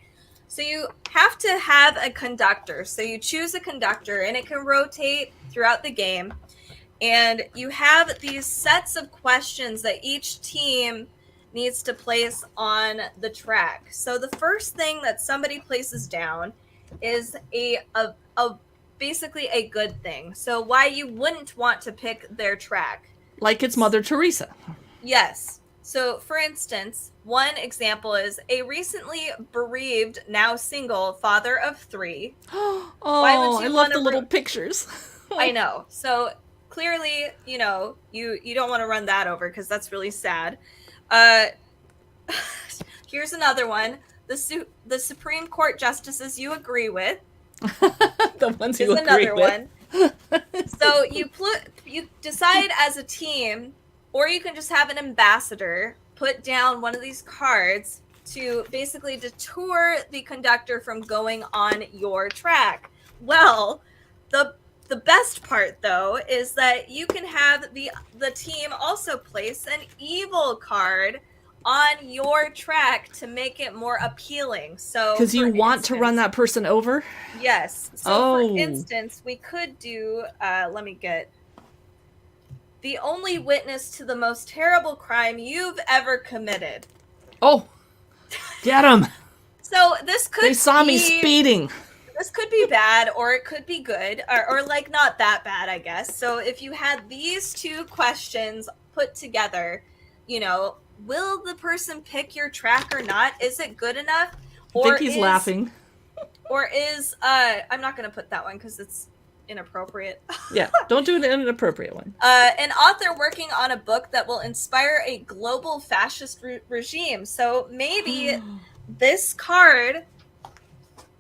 So you have to have a conductor. So you choose a conductor, and it can rotate throughout the game. And you have these sets of questions that each team needs to place on the track. So the first thing that somebody places down is a basically a good thing. So why you wouldn't want to pick their track. Like it's Mother Teresa. Yes. So for instance, one example is a recently bereaved, now single father of 3. Oh, I love the little pictures. I know. So clearly, you don't want to run that over because that's really sad. Here's another one. The Supreme Court justices you agree with. The ones you agree with. One. So you decide as a team, or you can just have an ambassador put down one of these cards to basically deter the conductor from going on your track. Well, the best part, though, is that you can have the team also place an evil card on your track to make it more appealing. So because you want to run that person over? Yes. So for instance, we could do, let me get, the only witness to the most terrible crime you've ever committed. Oh, get him. So this could They saw me speeding. This could be bad, or it could be good, or like not that bad, I guess. So if you had these two questions put together, will the person pick your track or not? Is it good enough? I think he's laughing. Or is, I'm not going to put that one because it's inappropriate. Yeah, don't do an inappropriate one. An author working on a book that will inspire a global fascist regime. So maybe this card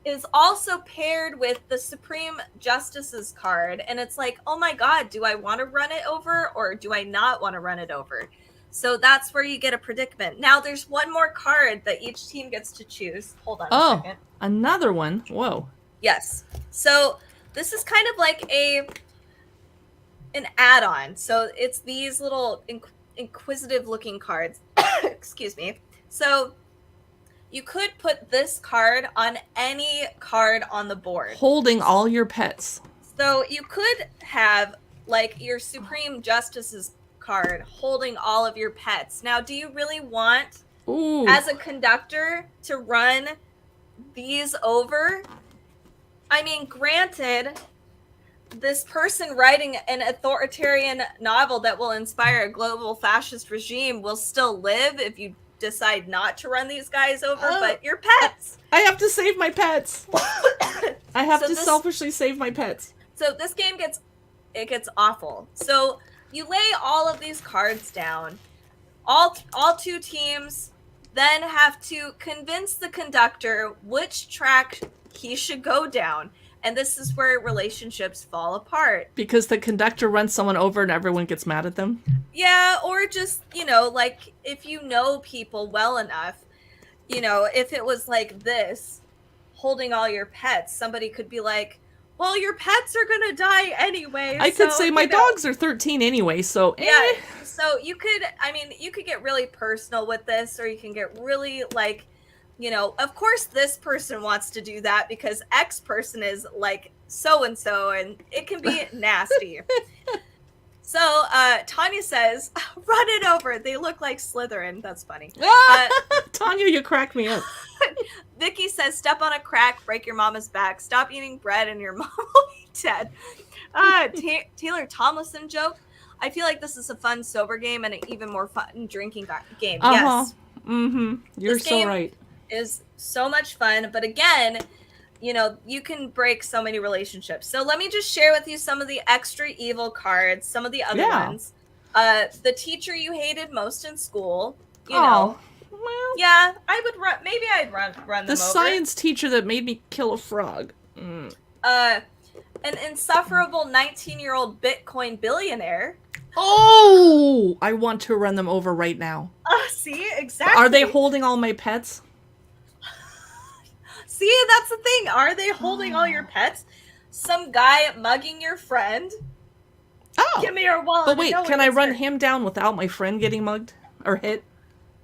is also paired with the Supreme Justice's card, and it's like, oh my god, do I want to run it over or do I not want to run it over? So that's where you get a predicament. Now there's one more card that each team gets to choose. Hold on a second. Another one? Whoa. Yes. So this is kind of like an add-on. So it's these little inquisitive looking cards. Excuse me. So you could put this card on any card on the board. Holding all your pets. So you could have like your Supreme Justice's card holding all of your pets. Now, do you really want, as a conductor, to run these over? I mean, granted, this person writing an authoritarian novel that will inspire a global fascist regime will still live if you decide not to run these guys over, but your pets. I have to save my pets. I have to selfishly save my pets. So this game gets awful. So you lay all of these cards down. All two teams then have to convince the conductor which track he should go down. And this is where relationships fall apart. Because the conductor runs someone over and everyone gets mad at them? Yeah, or just, like, if you know people well enough, if it was like this, holding all your pets, somebody could be like, well, your pets are going to die anyway. I could say my dogs are 13 anyway, so yeah, so you could get really personal with this, or you can get really, like, of course this person wants to do that because X person is like so-and-so, and it can be nasty. So Tanya says, run it over. They look like Slytherin. That's funny. Tanya, you cracked me up. Vicky says, step on a crack, break your mama's back. Stop eating bread and your mom will be dead. Taylor Tomlinson joke. I feel like this is a fun sober game and an even more fun drinking game. Yes. Mm-hmm. You're so right. Is so much fun, but again, you can break so many relationships. So let me just share with you some of the extra evil cards, some of the other ones. The teacher you hated most in school, Well, yeah, I would run. Maybe I'd run them over. The science teacher that made me kill a frog. An insufferable 19-year-old Bitcoin billionaire. Oh, I want to run them over right now. See, exactly. Are they holding all my pets? See, that's the thing. Are they holding all your pets? Some guy mugging your friend? Oh. Give me your wallet. But wait, can I run him down without my friend getting mugged or hit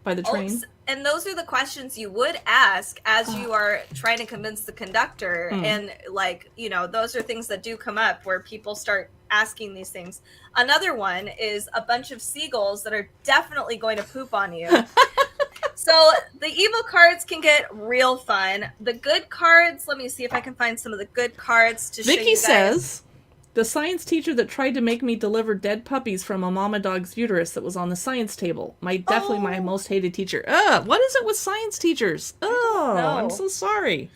by the train? And those are the questions you would ask as you are trying to convince the conductor. And like, you know, those are things that do come up where people start asking these things. Another one is a bunch of seagulls that are definitely going to poop on you. So the evil cards can get real fun. The good cards, let me see if I can find some of the good cards to show you guys. Vicky says, the science teacher that tried to make me deliver dead puppies from a mama dog's uterus that was on the science table. Definitely my most hated teacher. What is it with science teachers? I'm so sorry.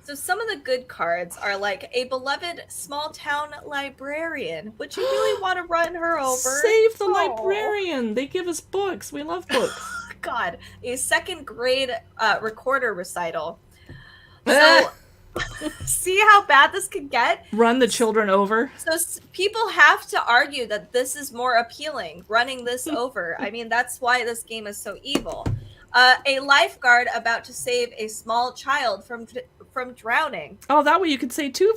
So some of the good cards are like a beloved small town librarian. Would you really want to run her over? Save the librarian. They give us books. We love books. God, a second grade recorder recital. So see how bad this could get? Run the children over. So people have to argue that this is more appealing, running this over. I mean, that's why this game is so evil. A lifeguard about to save a small child from drowning. Oh, that way you could save two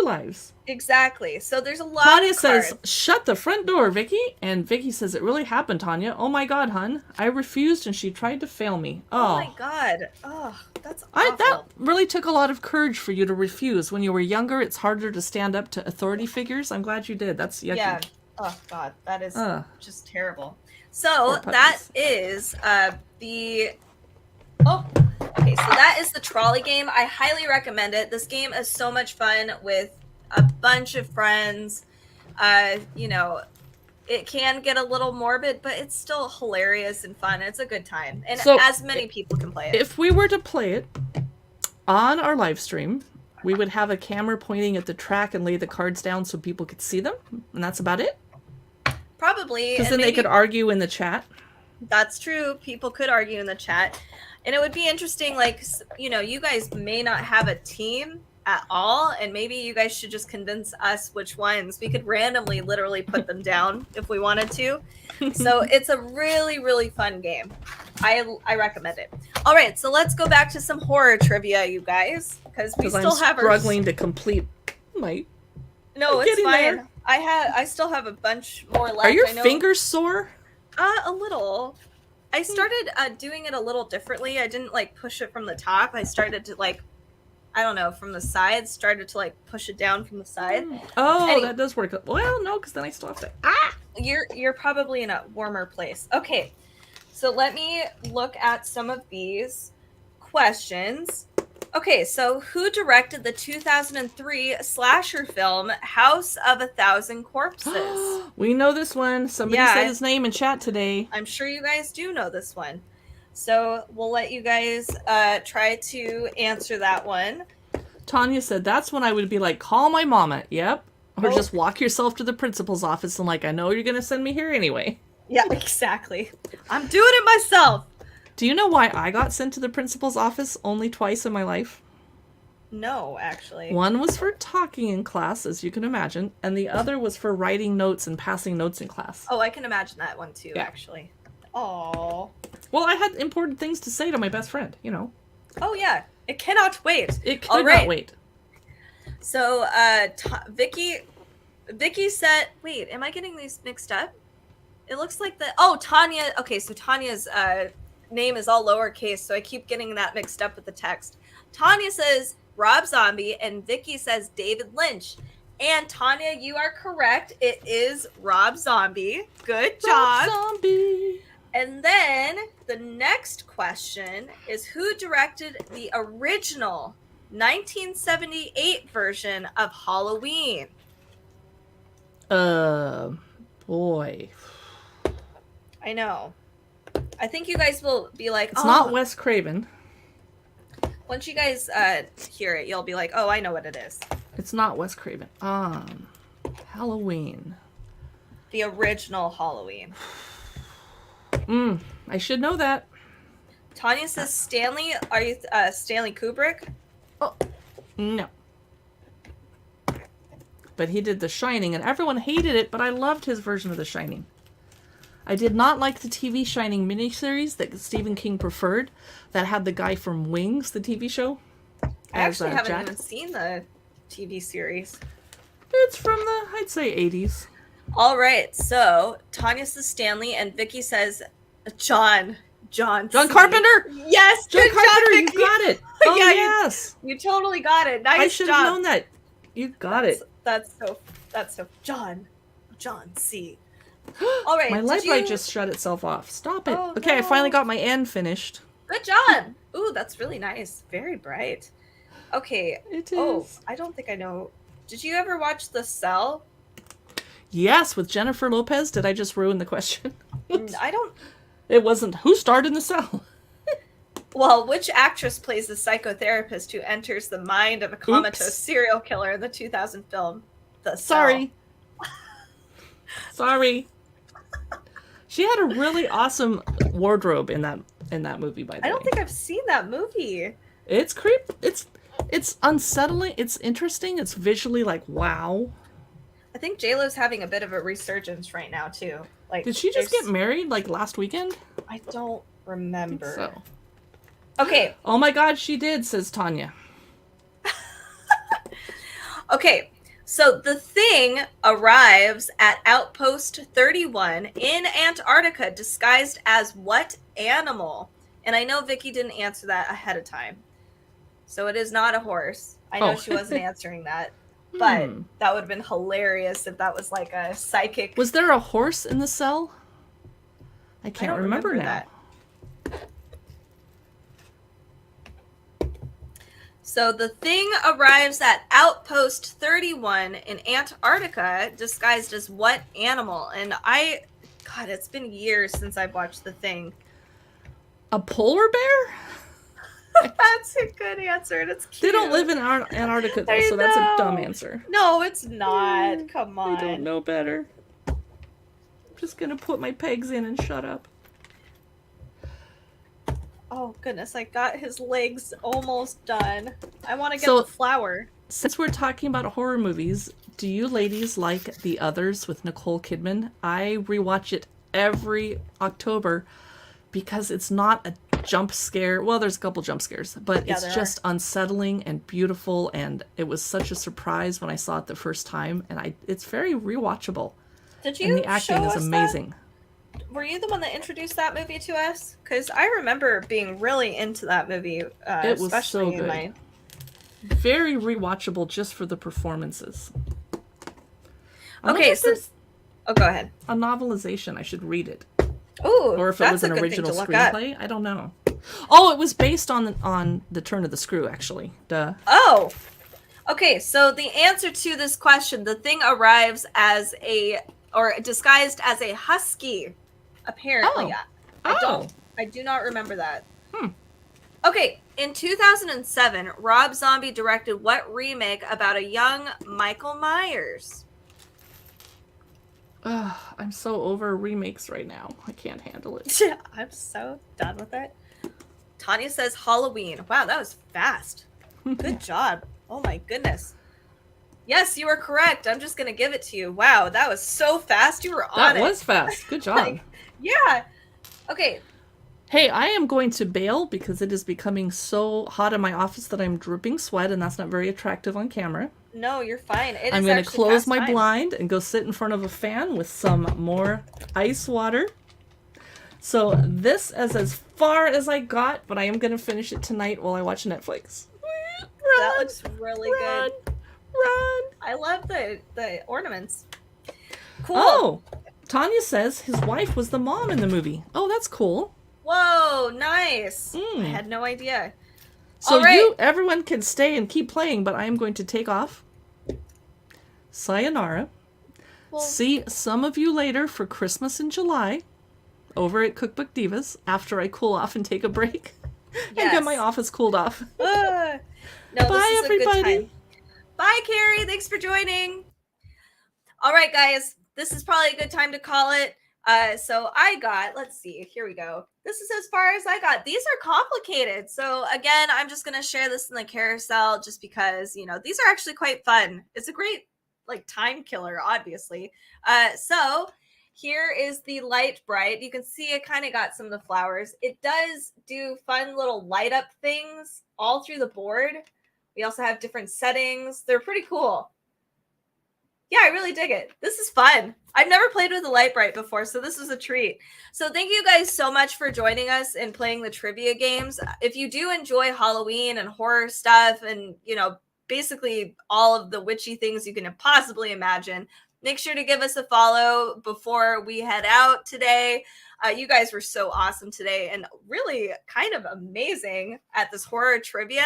lives. Exactly. So there's a lot Tanya of cards. says, shut the front door, Vicky. And Vicky says, it really happened, Tanya. Oh my God, hun. I refused and she tried to fail me. Oh my God. Oh, that's awful. That really took a lot of courage for you to refuse. When you were younger, it's harder to stand up to authority figures. I'm glad you did. That's yucky. Yeah. Oh God, that is just terrible. So that is Okay, so that is the trolley game. I highly recommend it. This game is so much fun with a bunch of friends. You know, it can get a little morbid, but it's still hilarious and fun. It's a good time. And so, as many people can play it. If we were to play it on our live stream, we would have a camera pointing at the track and lay the cards down so people could see them. And that's about it? Probably. Because then they could argue in the chat. That's true. People could argue in the chat. And it would be interesting, like, you know, you guys may not have a team at all, and maybe you guys should just convince us which ones. We could randomly literally put them down if we wanted to. So it's a really, really fun game. I recommend it. All right, so let's go back to some horror trivia, you guys, because we still have struggling to complete my... No, it's fine. There. I still have a bunch more left. Are your fingers sore? A little. I started doing it a little differently. I didn't like push it from the top. I started to like, I don't know, from the sides. Started to like push it down from the side. Oh, that does work. Well, no, because then I still have to. You're probably in a warmer place. Okay, so let me look at some of these questions. Okay, so who directed the 2003 slasher film House of a Thousand Corpses? We know this one. Somebody said his name in chat today. I'm sure you guys do know this one. So we'll let you guys try to answer that one. Tanya said, that's when I would be like, call my mama. Yep. Or just walk yourself to the principal's office and like, I know you're going to send me here anyway. Yeah, exactly. I'm doing it myself. Do you know why I got sent to the principal's office only twice in my life? No, actually. One was for talking in class, as you can imagine, and the other was for writing notes and passing notes in class. Oh, I can imagine that one too, actually. Oh. Well, I had important things to say to my best friend, you know. Oh, yeah. It cannot wait. It could not wait. So, Vicky said... Wait, am I getting these mixed up? It looks like the... Oh, Tanya... Okay, so Tanya's... name is all lowercase, so I keep getting that mixed up with the text. Tanya says Rob Zombie, and Vicky says David Lynch. And Tanya, you are correct. It is Rob Zombie. Good job. Rob Zombie. And then the next question is who directed the original 1978 version of Halloween? Boy. I know. I think you guys will be like, it's not Wes Craven. Once you guys hear it, you'll be like, oh, I know what it is. It's not Wes Craven. Halloween. The original Halloween. I should know that. Tanya says Stanley. Are you Stanley Kubrick? Oh, no. But he did The Shining, and everyone hated it, but I loved his version of The Shining. I did not like the TV Shining miniseries that Stephen King preferred, that had the guy from Wings, the TV show. I actually haven't Jack. even seen the TV series. It's from the, I'd say, 80s. All right, so Tanya says Stanley, and Vicky says John Carpenter. Yes, John good Carpenter. job, You Vicky. got it. Oh Yeah, yes. you totally got it. Nice I should job. have known that. You got it. That's so John C. All right. My light bright just shut itself off. Stop it. Oh, Okay, no. I finally got my N finished. Good job. Ooh, that's really nice. Very bright. Okay. It is. Oh, I don't think I know. Did you ever watch The Cell? Yes, with Jennifer Lopez. Did I just ruin the question? I don't. It wasn't. Who starred in The Cell? Well, which actress plays the psychotherapist who enters the mind of a comatose serial killer in the 2000 film The Cell? Sorry. She had a really awesome wardrobe in that movie, by the way. I don't think I've seen that movie. It's it's unsettling, it's interesting, it's visually like wow. I think JLo's having a bit of a resurgence right now too. Like, did she just get married like last weekend? I don't remember. I think so. Okay. Oh my god, she did, says Tanya. Okay. So the Thing arrives at Outpost 31 in Antarctica disguised as what animal? And I know Vicky didn't answer that ahead of time. So it is not a horse. I know she wasn't answering that. But that would have been hilarious if that was like a psychic. Was there a horse in The Cell? I can't remember now. That. So the Thing arrives at Outpost 31 in Antarctica disguised as what animal? And God, it's been years since I've watched The Thing. A polar bear? That's a good answer, and it's cute. They don't live in Antarctica, though, so that's a dumb answer. No, it's not. Come on. I don't know better. I'm just gonna put my pegs in and shut up. Oh, goodness, I got his legs almost done. I want to get the flower. Since we're talking about horror movies, do you ladies like The Others with Nicole Kidman? I rewatch it every October because it's not a jump scare. Well, there's a couple jump scares, but it's just unsettling and beautiful, and it was such a surprise when I saw it the first time, and it's very rewatchable. Did you? And the acting is amazing. Were you the one that introduced that movie to us? Because I remember being really into that movie. It was so good. Very rewatchable just for the performances. Okay, so go ahead. A novelization. I should read it. Ooh, or if it was an original screenplay. I don't know. Oh, it was based on the Turn of the Screw, actually. Duh. Oh. Okay, so the answer to this question, The Thing arrives as disguised as a husky, apparently. Oh. I do not remember that. Okay, in 2007, Rob Zombie directed what remake about a young Michael Myers? I'm so over remakes right now. I can't handle it. I'm so done with it. Tanya says Halloween. Wow, that was fast. Good job. Oh my goodness. Yes, you were correct. I'm just going to give it to you. Wow, that was so fast. You were on it. That was fast. Good job. Yeah. Okay. Hey, I am going to bail because it is becoming so hot in my office that I'm dripping sweat, and that's not very attractive on camera. No, you're fine. I'm going to close my blind and go sit in front of a fan with some more ice water. So this is as far as I got, but I am going to finish it tonight while I watch Netflix. That looks really good. Run! I love the ornaments. Cool. Oh, Tanya says his wife was the mom in the movie. Oh, that's cool. Whoa, nice. I had no idea. So everyone can stay and keep playing, but I am going to take off. Sayonara. Well, see some of you later for Christmas in July over at Cookbook Divas after I cool off and take a break and get my office cooled off. No, bye, everybody. A good time. Bye, Carrie. Thanks for joining. All right, guys. This is probably a good time to call it. So let's see, here we go. This is as far as I got. These are complicated. So again, I'm just going to share this in the carousel just because, these are actually quite fun. It's a great time killer, obviously. So here is the light bright. You can see it kind of got some of the flowers. It does do fun little light up things all through the board. We also have different settings. They're pretty cool. Yeah, I really dig it. This is fun. I've never played with a light bright before, so this is a treat. So thank you guys so much for joining us and playing the trivia games. If you do enjoy Halloween and horror stuff and, basically all of the witchy things you can possibly imagine, make sure to give us a follow before we head out today. You guys were so awesome today and really kind of amazing at this horror trivia.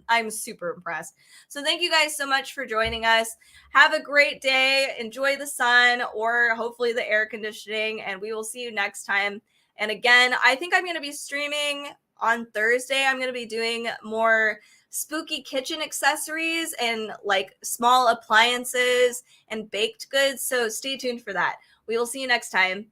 I'm super impressed. So thank you guys so much for joining us. Have a great day. Enjoy the sun or hopefully the air conditioning, and we will see you next time. And again, I think I'm going to be streaming on Thursday. I'm going to be doing more spooky kitchen accessories and like small appliances and baked goods. So stay tuned for that. We will see you next time.